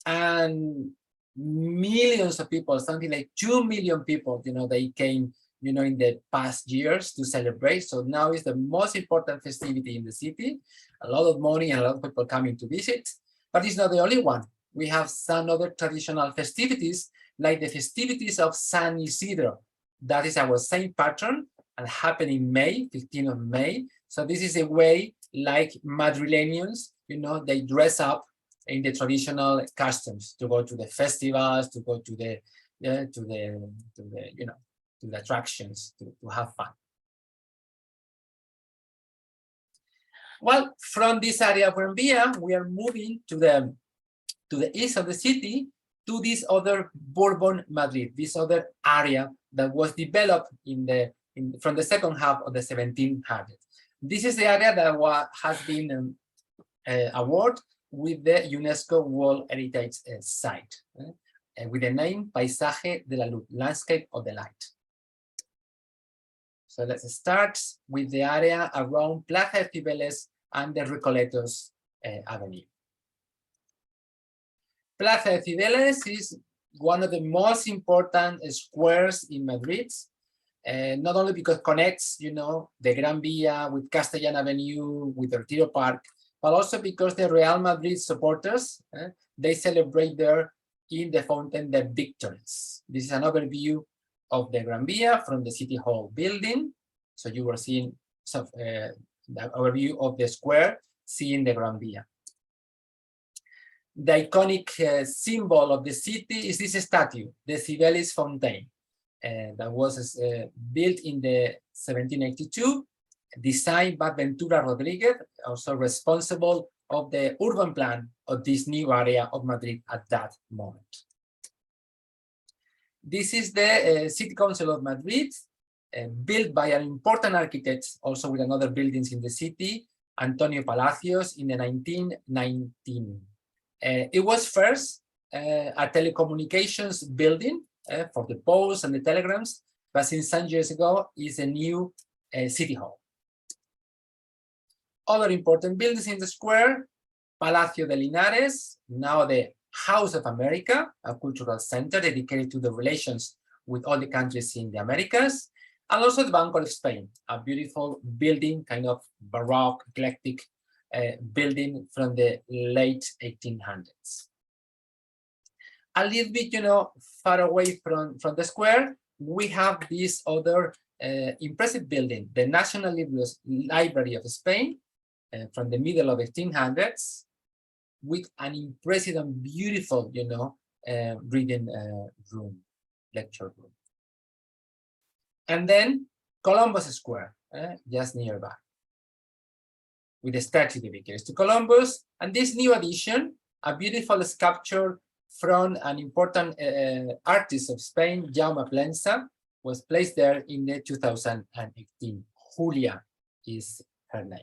and millions of people, something like 2 million people, they came, in the past years to celebrate. So now is the most important festivity in the city. A lot of money and a lot of people coming to visit, but it's not the only one. We have some other traditional festivities, like the festivities of San Isidro. That is our same pattern and happen in May, 15th of May. So this is a way, like Madrileños, they dress up in the traditional customs to go to the festivals, to go to the attractions, to have fun. Well, from this area of Gran Via, we are moving to the east of the city, to this other Bourbon Madrid, this other area that was developed from the second half of the 1700s. This is the area that has been awarded with the UNESCO World Heritage Site, with the name Paisaje de la Luz, Landscape of the Light. So let's start with the area around Plaza de Cibeles and the Recoletos Avenue. Plaza de Cibeles is one of the most important squares in Madrid, not only because it connects, the Gran Via with Castellan Avenue, with the Retiro Park, but also because the Real Madrid supporters, they celebrate there in the fountain the victories. This is an overview of the Gran Via from the City Hall building. So you were seeing some, the overview of the square, seeing the Gran Via. The iconic symbol of the city is this statue, the Cibeles Fountain, that was built in the 1782, designed by Ventura Rodriguez, also responsible of the urban plan of this new area of Madrid at that moment. This is the City Council of Madrid, built by an important architect, also with another buildings in the city, Antonio Palacios, in the 1919. It was first a telecommunications building for the posts and the telegrams, but since some years ago is a new city hall. Other important buildings in the square, Palacio de Linares, now the House of America, a cultural center dedicated to the relations with all the countries in the Americas, and also the Banco of Spain, a beautiful building, kind of Baroque, eclectic building from the late 1800s. A little bit, far away from the square, we have this other impressive building, the National Library of Spain, from the middle of 1800s, with an impressive and beautiful, reading room, lecture room. And then Columbus Square, just nearby, with the statue dedicated to Columbus. And this new addition, a beautiful sculpture from an important artist of Spain, Jaume Plensa, was placed there in the 2018. Julia is her name.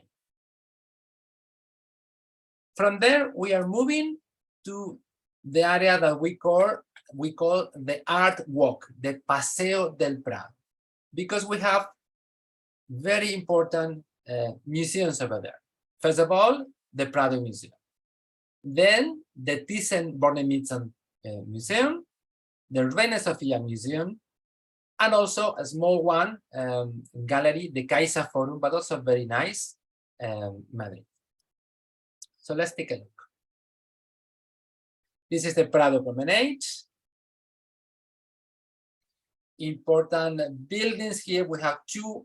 From there, we are moving to the area that we call the art walk, the Paseo del Prado, because we have very important museums over there. First of all, the Prado Museum. Then the Thyssen-Bornemisza Museum, the Reina Sofía Museum, and also a small one, gallery, the Caixa Forum, but also very nice, Madrid. So let's take a look. This is the Prado Promenade. Important buildings here. We have two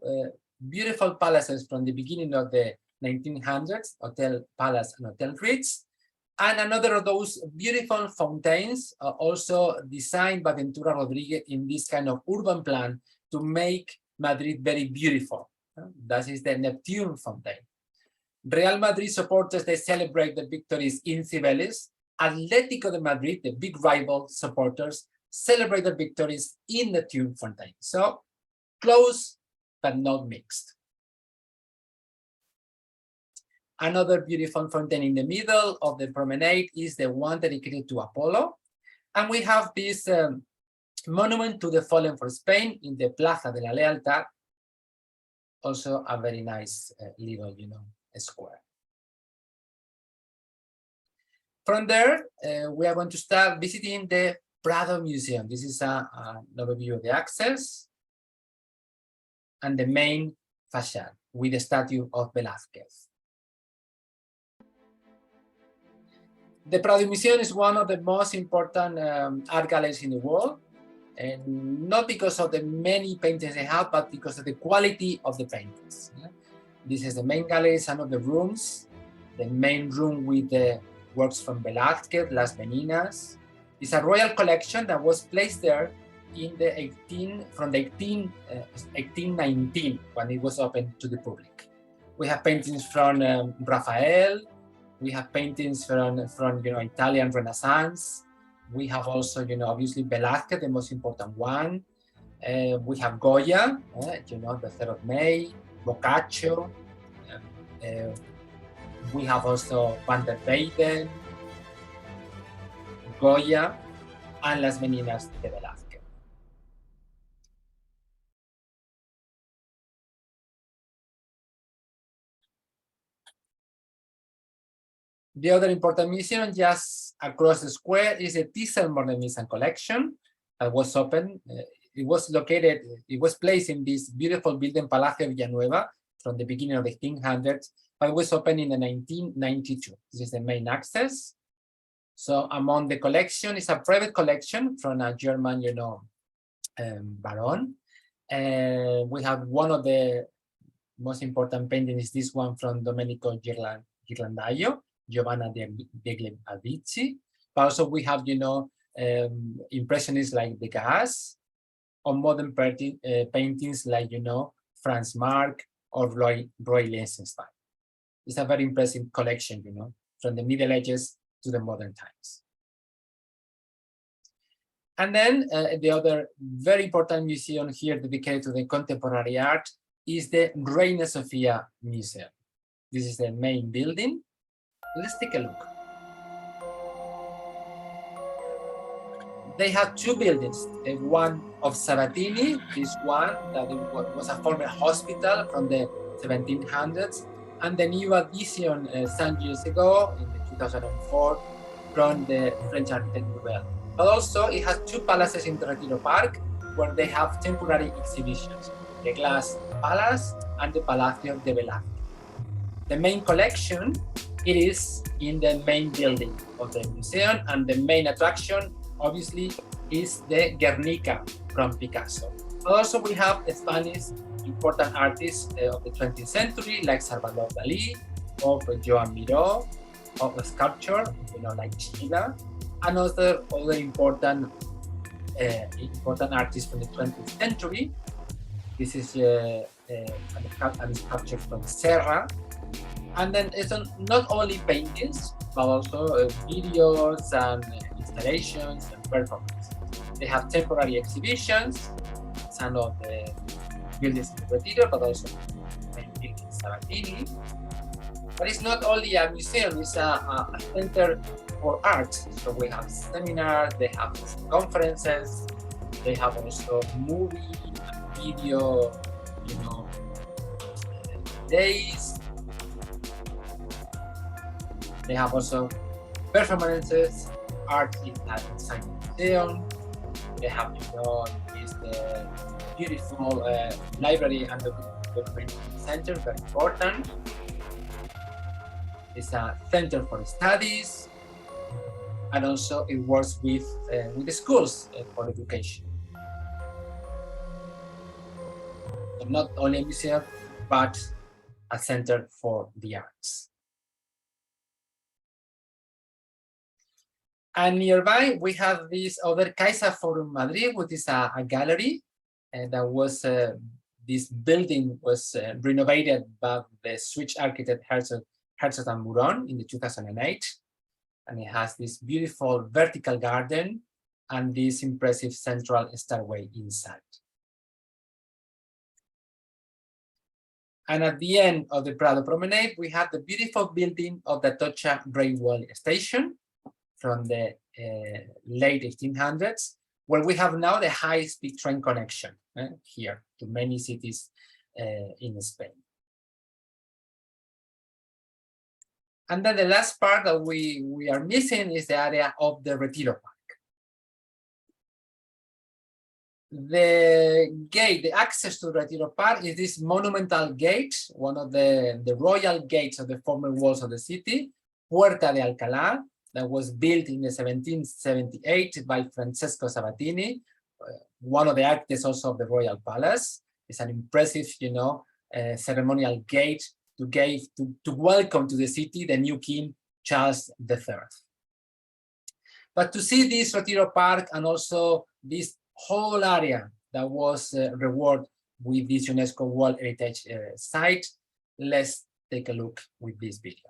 beautiful palaces from the beginning of the 1900s, Hotel Palace and Hotel Ritz. And another of those beautiful fountains, also designed by Ventura Rodriguez in this kind of urban plan to make Madrid very beautiful. That is the Neptune Fountain. Real Madrid supporters, they celebrate the victories in Cibeles. Atlético de Madrid, the big rival supporters, celebrate the victories in the Neptune Fountain. So close, but not mixed. Another beautiful fountain in the middle of the promenade is the one dedicated to Apollo. And we have this monument to the fallen for Spain in the Plaza de la Lealtad. Also a very nice little, square. From there, we are going to start visiting the Prado Museum. This is an overview of the access and the main facade with the statue of Velázquez. The Prado Museum is one of the most important art galleries in the world, and not because of the many paintings they have, but because of the quality of the paintings. This is the main gallery, some of the rooms, the main room with the works from Velázquez, Las Meninas. It's a royal collection that was placed there in the 1819 when it was opened to the public. We have paintings from Raphael. We have paintings from Italian Renaissance. We have also, obviously Velázquez, the most important one. We have Goya, the 3rd of May, Boccaccio. We have also Van der Weyden, Goya, and Las Meninas de Velázquez. The other important museum just across the square is the Thyssen-Bornemisza collection that was opened. It was placed in this beautiful building, Palacio Villanueva, from the beginning of the 1800s, but it was opened in the 1992. This is the main access. So among the collection is a private collection from a German, baron. We have one of the most important paintings is this one from Domenico Ghirlandaio, Giovanna degli Albizzi. But also we have, impressionists like Degas, or modern paintings like, Franz Marc or Roy Lichtenstein. It's a very impressive collection, from the Middle Ages to the modern times. And then the other very important museum here dedicated to the contemporary art is the Reina Sofía Museum. This is the main building. Let's take a look. They have two buildings, one of Sabatini, this one that was a former hospital from the 1700s, and the new addition some years ago, in 2004, from the French architect Manuel. But also it has two palaces in the Retiro Park where they have temporary exhibitions, the Glass Palace and the Palacio de Velázquez. The main collection, it is in the main building of the museum, and the main attraction obviously is the Guernica from Picasso. But also we have Spanish important artists of the 20th century like Salvador Dalí, or Joan Miró, of sculpture, like Chila, and other important artists from the 20th century. This is a sculpture from Serra. And then it's not only paintings, but also videos and installations and performances. They have temporary exhibitions, some of the buildings in the Retiro, but also the main building Sabatini. But it's not only a museum, it's a center for art. So we have seminars, they have conferences, they have also movie and video, days. They have also performances, art inside the museum. They have, this beautiful library and documentation center, very important. It's a center for studies, and also it works with the schools for education. So not only a museum, but a center for the arts. And nearby, we have this other Caixa Forum Madrid, which is a gallery that was, this building was renovated by the Swiss architect Herzog and Mouron in 2008. And it has this beautiful vertical garden and this impressive central stairway inside. And at the end of the Prado Promenade, we have the beautiful building of the Atocha railway station from the late 1800s, where we have now the high-speed train connection here to many cities in Spain. And then the last part that we are missing is the area of the Retiro Park. The gate, the access to Retiro Park is this monumental gate, one of the royal gates of the former walls of the city, Puerta de Alcalá, that was built in 1778 by Francesco Sabatini, one of the architects also of the Royal Palace. It's an impressive, ceremonial gate to welcome to the city the new King Charles III. But to see this Retiro Park and also this whole area that was rewarded with this UNESCO World Heritage Site, let's take a look with this video.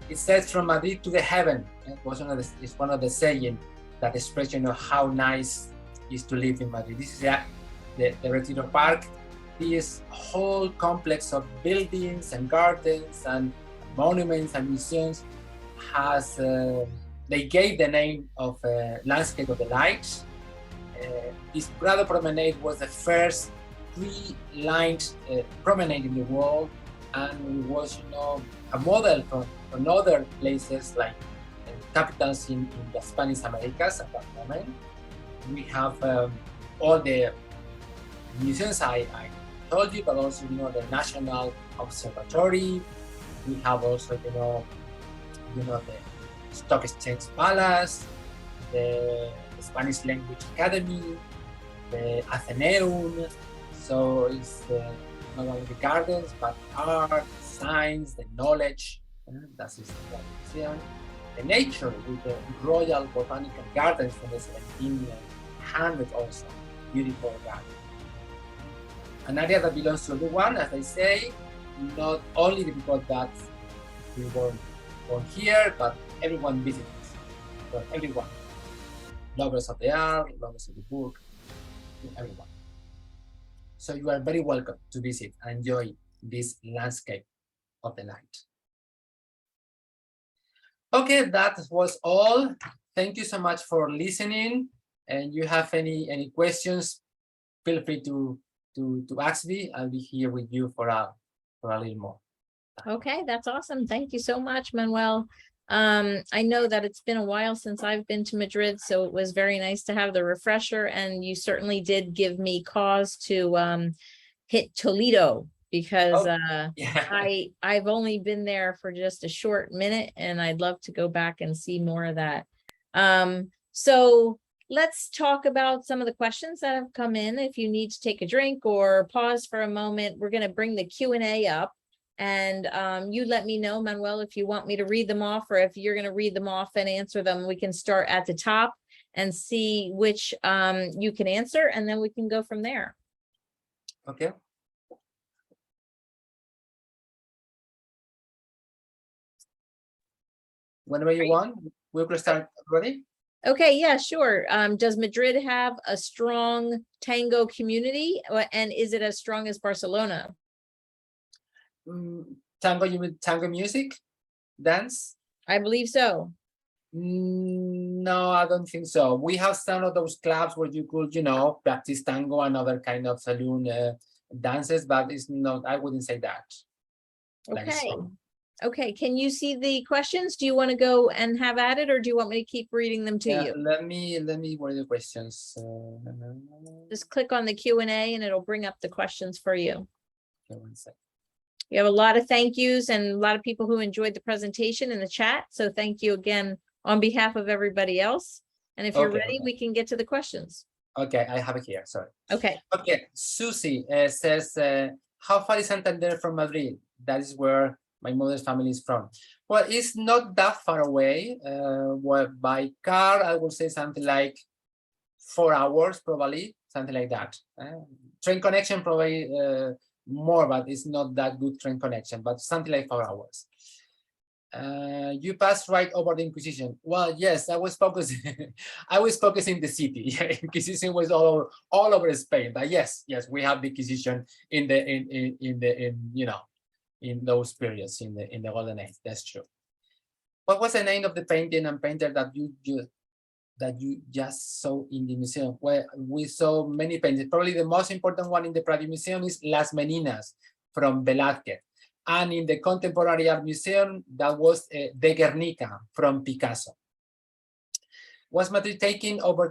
It says from Madrid to the heaven. It's one of the saying that expression of how nice it is to live in Madrid. This is the Retiro Park. This whole complex of buildings and gardens and monuments and museums has, they gave the name of landscape of the light. This Prado promenade was the first 3-lined promenade in the world. and was, a model from other places like capitals in the Spanish Americas at that moment. We have all the museums I told you, but also, the National Observatory. We have also, the Stock Exchange Palace, the Spanish Language Academy, the Athenaeum. So it's not only the gardens, but art, science, the knowledge. That is the museum. The nature with the Royal Botanical Gardens from the 1700s also. Beautiful garden. An area that belongs to everyone, as I say, not only the people that we were born here, but everyone visits. So everyone. Lovers of the art, lovers of the book, everyone. So you are very welcome to visit and enjoy this landscape of the night. Okay, that was all. Thank you so much for listening. And you have any questions, feel free to ask me. I'll be here with you for a little more. Okay, that's awesome. Thank you so much, Manuel. I know that it's been a while since I've been to Madrid, so it was very nice to have the refresher, and you certainly did give me cause to hit Toledo, because Yeah. I've only been there for just a short minute, and I'd love to go back and see more of that. So let's talk about some of the questions that have come in. If you need to take a drink or pause for a moment, we're going to bring the Q&A up. And you let me know, Manuel, if you want me to read them off, or if you're going to read them off and answer them. We can start at the top and see which you can answer, and then we can go from there. Okay. Whenever you want, we could start already. Okay, yeah, sure. Does Madrid have a strong tango community, and is it as strong as Barcelona? Tango, you mean tango music? Dance? I believe so. No, I don't think so. We have some of those clubs where you could, practice tango and other kind of saloon dances, but it's not, I wouldn't say that. Okay. Okay, can you see the questions? Do you want to go and have at it, or do you want me to keep reading them to you? Let me read the questions. Just click on the Q&A and it'll bring up the questions for you. Okay, 1 second. We have a lot of thank yous and a lot of people who enjoyed the presentation in the chat. So thank you again on behalf of everybody else. And if you're ready, we can get to the questions. Okay, I have it here, sorry. Okay. Okay, Susie says, how far is Santander from Madrid? That is where my mother's family is from. Well, it's not that far away. Well, by car, I would say something like 4 hours, probably, something like that. Train connection, probably more, but it's not that good train connection, but something like 4 hours. You passed right over the Inquisition. Well, yes, I was focusing. I was focusing the city. Yeah, Inquisition was all over Spain. But yes, we have the Inquisition in those periods in the Golden Age. That's true. What was the name of the painting and painter that you just saw in the museum? Well, we saw many paintings. Probably the most important one in the Prado Museum is Las Meninas from Velázquez. And in the Contemporary Art Museum, that was De Guernica from Picasso. Was Madrid taken over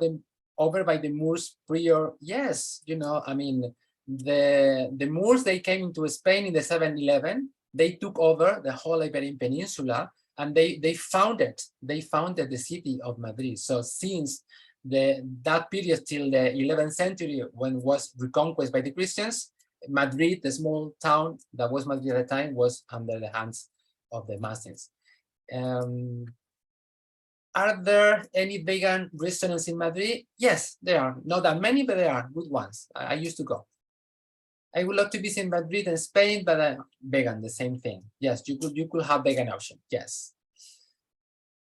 by the Moors prior? Yes, I mean, the Moors, they came into Spain in the 711. They took over the whole Iberian Peninsula, and they founded the city of Madrid. So since that period till the 11th century, when it was reconquest by the Christians, Madrid, the small town that was Madrid at the time, was under the hands of the Muslims. Are there any vegan restaurants in Madrid? Yes, there are. Not that many, but there are good ones. I used to go. I would love to visit Madrid and Spain, but vegan, the same thing. Yes, you could have vegan option. Yes.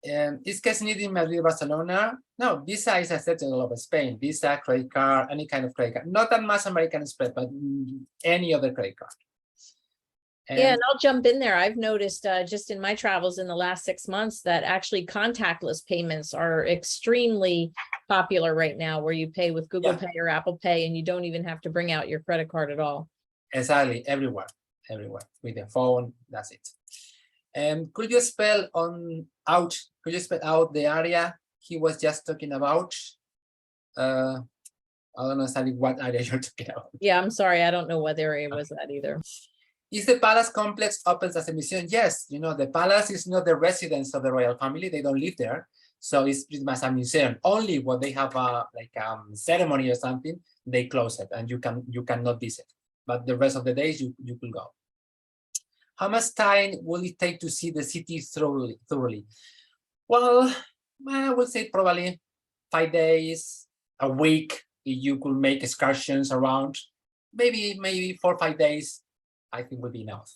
Is cash needed in Madrid, Barcelona? No, Visa is accepted all over Spain. Visa, credit card, any kind of credit card. Not that much American Express, but any other credit card. Yeah, and I'll jump in there. I've noticed just in my travels in the last 6 months that actually contactless payments are extremely popular right now, where you pay with Google Pay or Apple Pay, and you don't even have to bring out your credit card at all. Exactly, everywhere. everywhere with the phone. That's it. Could you spell out the area he was just talking about? I don't know exactly what area you're talking about. Yeah, I'm sorry. I don't know what area was that either. Is the palace complex open as a museum? Yes, you know, the palace is not the residence of the royal family. They don't live there. So it's pretty much a museum. Only when they have a ceremony or something, they close it and you cannot visit. But the rest of the days you could go. How much time will it take to see the city thoroughly? Well, I would say probably 5 days, a week, if you could make excursions around. Maybe 4 or 5 days, I think would be enough.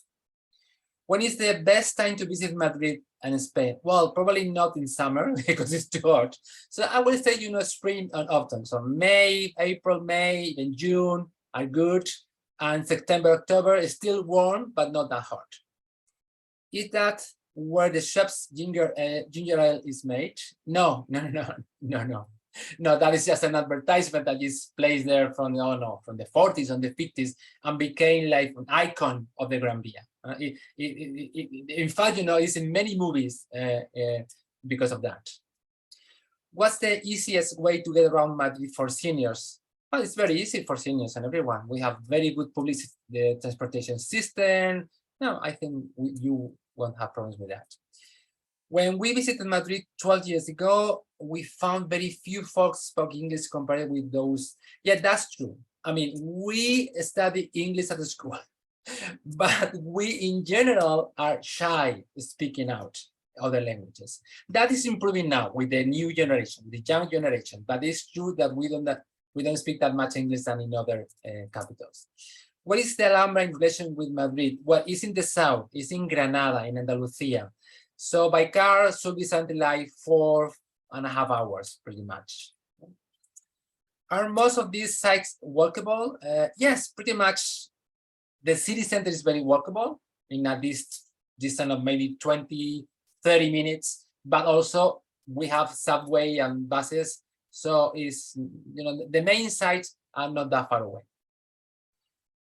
When is the best time to visit Madrid and Spain? Well, probably not in summer because it's too hot. So I would say, you know, spring and autumn. So May, April, May, even June are good. And September, October is still warm, but not that hot. Is that where the shop's ginger ale is made? No, that is just an advertisement that is placed there from the 40s and the 50s and became like an icon of the Gran Via. In fact, you know, it's in many movies because of that. What's the easiest way to get around Madrid for seniors? Well, it's very easy for seniors and everyone. We have very good public transportation system. No, I think you won't have problems with that. When we visited Madrid 12 years ago, we found very few folks spoke English compared with those. Yeah, that's true. I mean, we study English at the school, but we in general are shy speaking out other languages. That is improving now with the new generation, the young generation, but it's true that we don't speak that much English than in other capitals. What is the Alhambra in relation with Madrid? Well, it's in the south, it's in Granada, in Andalusia. So by car, it should be something like 4.5 hours, pretty much. Are most of these sites walkable? Yes, pretty much. The city center is very walkable in at least distance of maybe 20, 30 minutes, but also we have subway and buses. So it's, you know, the main sites are not that far away.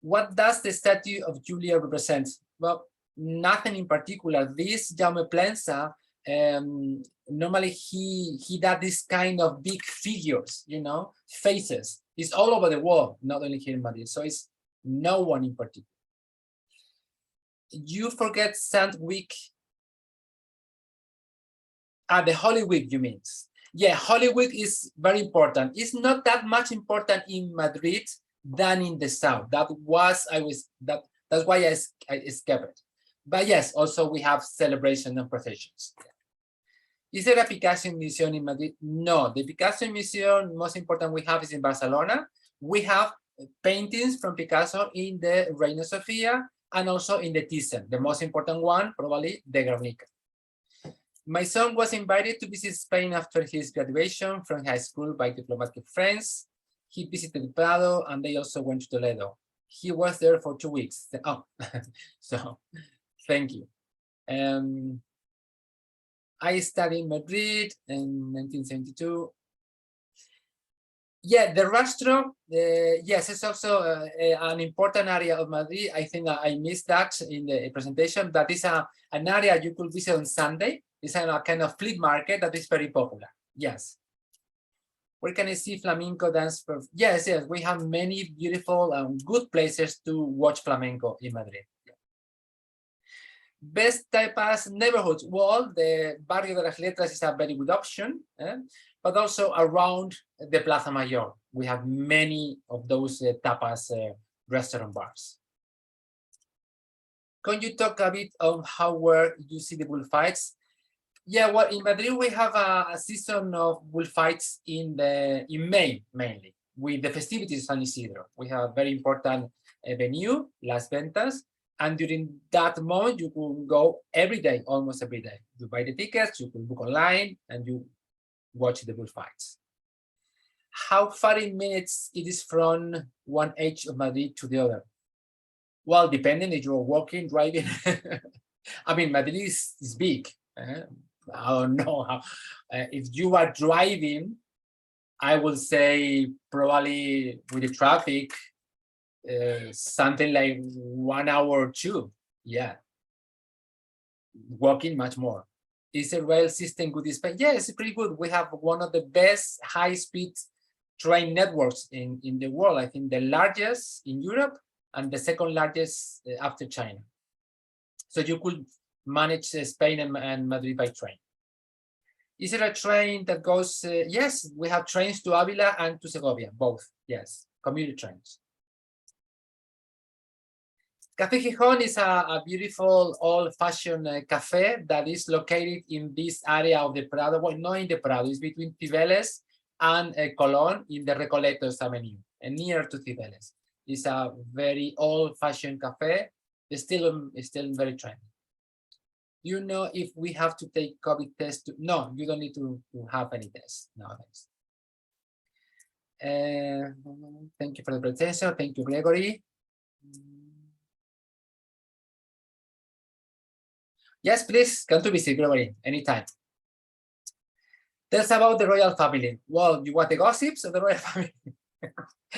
What does the statue of Julia represent? Well, nothing in particular. This Jaume Plensa, normally he does this kind of big figures, you know, faces. It's all over the world, not only here in Madrid. So it's no one in particular. You forget Sant Week. The Holy Week, you mean? Yeah, Holy Week is very important. It's not that much important in Madrid than in the south. That's why I skipped it. But yes, also we have celebration and processions. Is there a Picasso museum in Madrid? No, the Picasso museum, most important we have is in Barcelona. We have paintings from Picasso in the Reina Sofía and also in the Thyssen. The most important one, probably the Guernica. My son was invited to visit Spain after his graduation from high school by diplomatic friends. He visited Prado and they also went to Toledo. He was there for 2 weeks. Oh, so thank you. I studied in Madrid in 1972. Yeah, the rastro, yes, it's also an important area of Madrid. I think I missed that in the presentation. That is an area you could visit on Sunday. It's a kind of flea market that is very popular. Yes. Where can I see flamenco dance? Yes, we have many beautiful and good places to watch flamenco in Madrid. Best tapas neighborhoods. Well, the Barrio de las Letras is a very good option, but also around the Plaza Mayor, we have many of those tapas restaurant bars. Can you talk a bit on where you see the bullfights? Yeah, well, in Madrid we have a season of bullfights in May mainly, with the festivities of San Isidro. We have a very important venue, Las Ventas. And during that moment, you can go every day, almost every day. You buy the tickets, you can book online, and you watch the bullfights. How far in minutes it is from one edge of Madrid to the other? Well, depending if you're walking, driving. I mean, Madrid is big. I don't know how. If you are driving, I would say probably with the traffic, something like 1 hour or 2. Yeah. Walking much more. Is the rail system good in Spain? Yeah, it's pretty good. We have one of the best high-speed train networks in the world. I think the largest in Europe and the second largest after China. So you could manage Spain and Madrid by train. Is there a train that goes? Yes, we have trains to Avila and to Segovia, both. Yes, commuter trains. Café Gijón is a beautiful old-fashioned cafe that is located in this area of the Prado. Well, not in the Prado, it's between Cibeles and Colón in the Recoletos Avenue, and near to Cibeles. It's a very old-fashioned cafe. It's still very trendy. You know if we have to take COVID test? No, you don't need to have any test nowadays. Thank you for the presentation. Thank you, Gregory. Yes, please come to visit, Gregory, anytime. Tell us about the royal family. Well, you want the gossips of the royal family?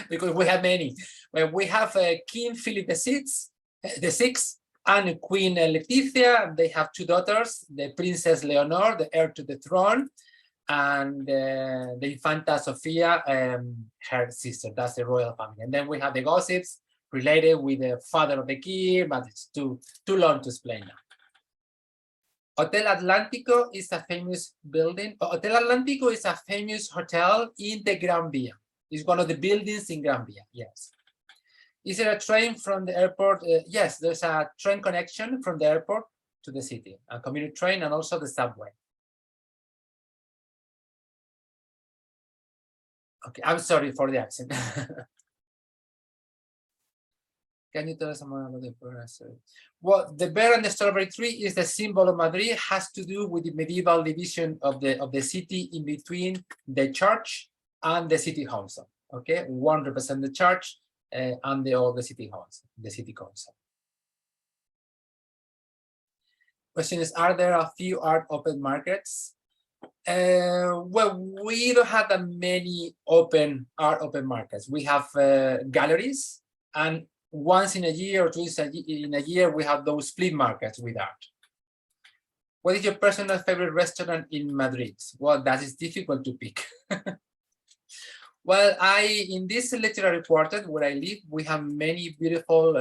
Because we have many. Well, we have King Philip VI and Queen Letizia. They have 2 daughters, the Princess Leonor, the heir to the throne, and the Infanta Sofia, her sister. That's the royal family. And then we have the gossips related with the father of the king, but it's too long to explain now. Hotel Atlántico is a famous building. Hotel Atlántico is a famous hotel in the Gran Via. It's one of the buildings in Gran Via, yes. Is there a train from the airport? Yes, there's a train connection from the airport to the city, a commuter train and also the subway. Okay, I'm sorry for the accent. Can you tell us more about the progress? Well, the bear and the strawberry tree is the symbol of Madrid. Has to do with the medieval division of the city in between the church and the city council. Okay, one represents the church and the city council. Question is, are there a few art open markets? Well, we don't have that many art open markets. We have galleries, and once in a year or twice in a year, we have those flea markets with art. What is your personal favorite restaurant in Madrid? Well, that is difficult to pick. Well, in this literary quarter where I live, we have many beautiful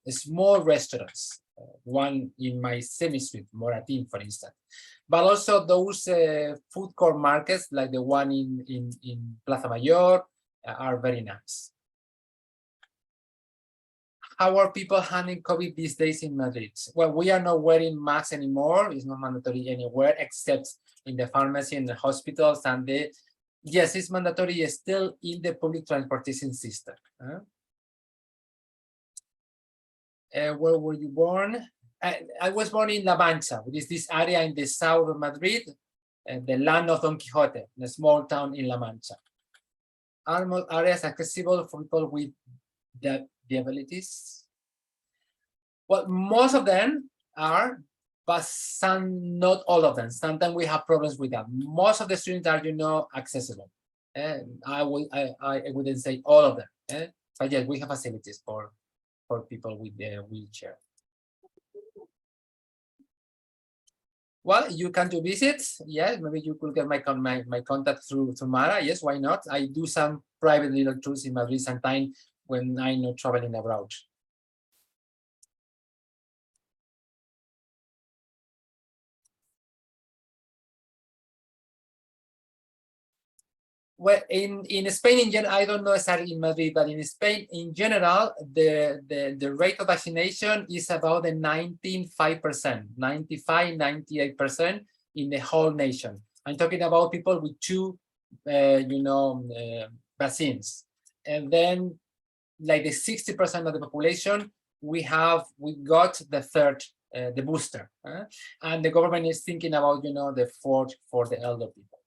small restaurants. One in my semi-street, Moratín, for instance. But also those food court markets, like the one in Plaza Mayor, are very nice. How are people handling COVID these days in Madrid? Well, we are not wearing masks anymore. It's not mandatory anywhere except in the pharmacy and the hospitals. And yes, it's mandatory still in the public transportation system. Where were you born? I was born in La Mancha, which is this area in the south of Madrid, the land of Don Quixote, a small town in La Mancha. Are more areas accessible for people with the abilities? Well, most of them are, but some, not all of them. Sometimes we have problems with that. Most of the students are, accessible. I wouldn't say all of them, but yes, we have facilities for people with the wheelchair. Well, you can do visits. Yes, maybe you could get my contact through Mara. Yes, why not? I do some private little tours in Madrid sometimes when I'm not traveling abroad. Well, in Spain in general, I don't know exactly in Madrid, but in Spain in general, the rate of vaccination is about the 95%, 95, 98% in the whole nation. I'm talking about people with 2, vaccines, and then like the 60% of the population, we got the third, the booster, and the government is thinking about the 4th for the elder people.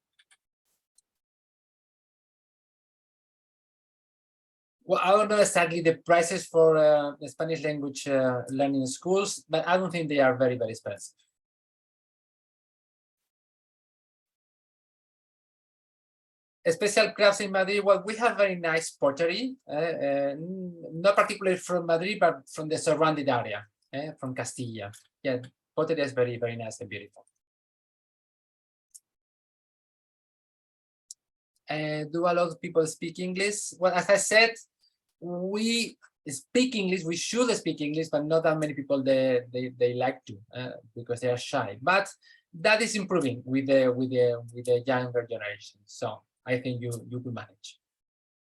Well, I don't know exactly the prices for the Spanish language learning schools, but I don't think they are very, very expensive. Special crafts in Madrid. Well, we have very nice pottery, not particularly from Madrid, but from the surrounding area, from Castilla. Yeah, pottery is very, very nice and beautiful. Do a lot of people speak English? Well, as I said, we speak English. We should speak English, but not that many people they like to because they are shy. But that is improving with the younger generation. So I think you could manage.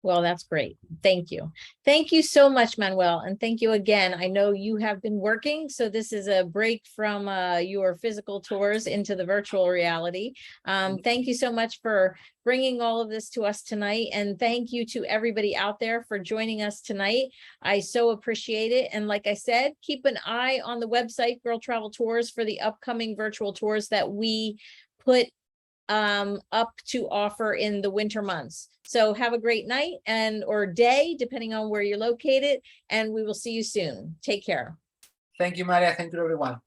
Well, that's great. Thank you. Thank you so much, Manuel. And thank you again. I know you have been working, so this is a break from your physical tours into the virtual reality. Thank you so much for bringing all of this to us tonight. And thank you to everybody out there for joining us tonight. I so appreciate it. And like I said, keep an eye on the website, Girl Travel Tours, for the upcoming virtual tours that we put up to offer in the winter months. So have a great night or day, depending on where you're located, and we will see you soon. Take care. Thank you, Maria. Thank you, everyone.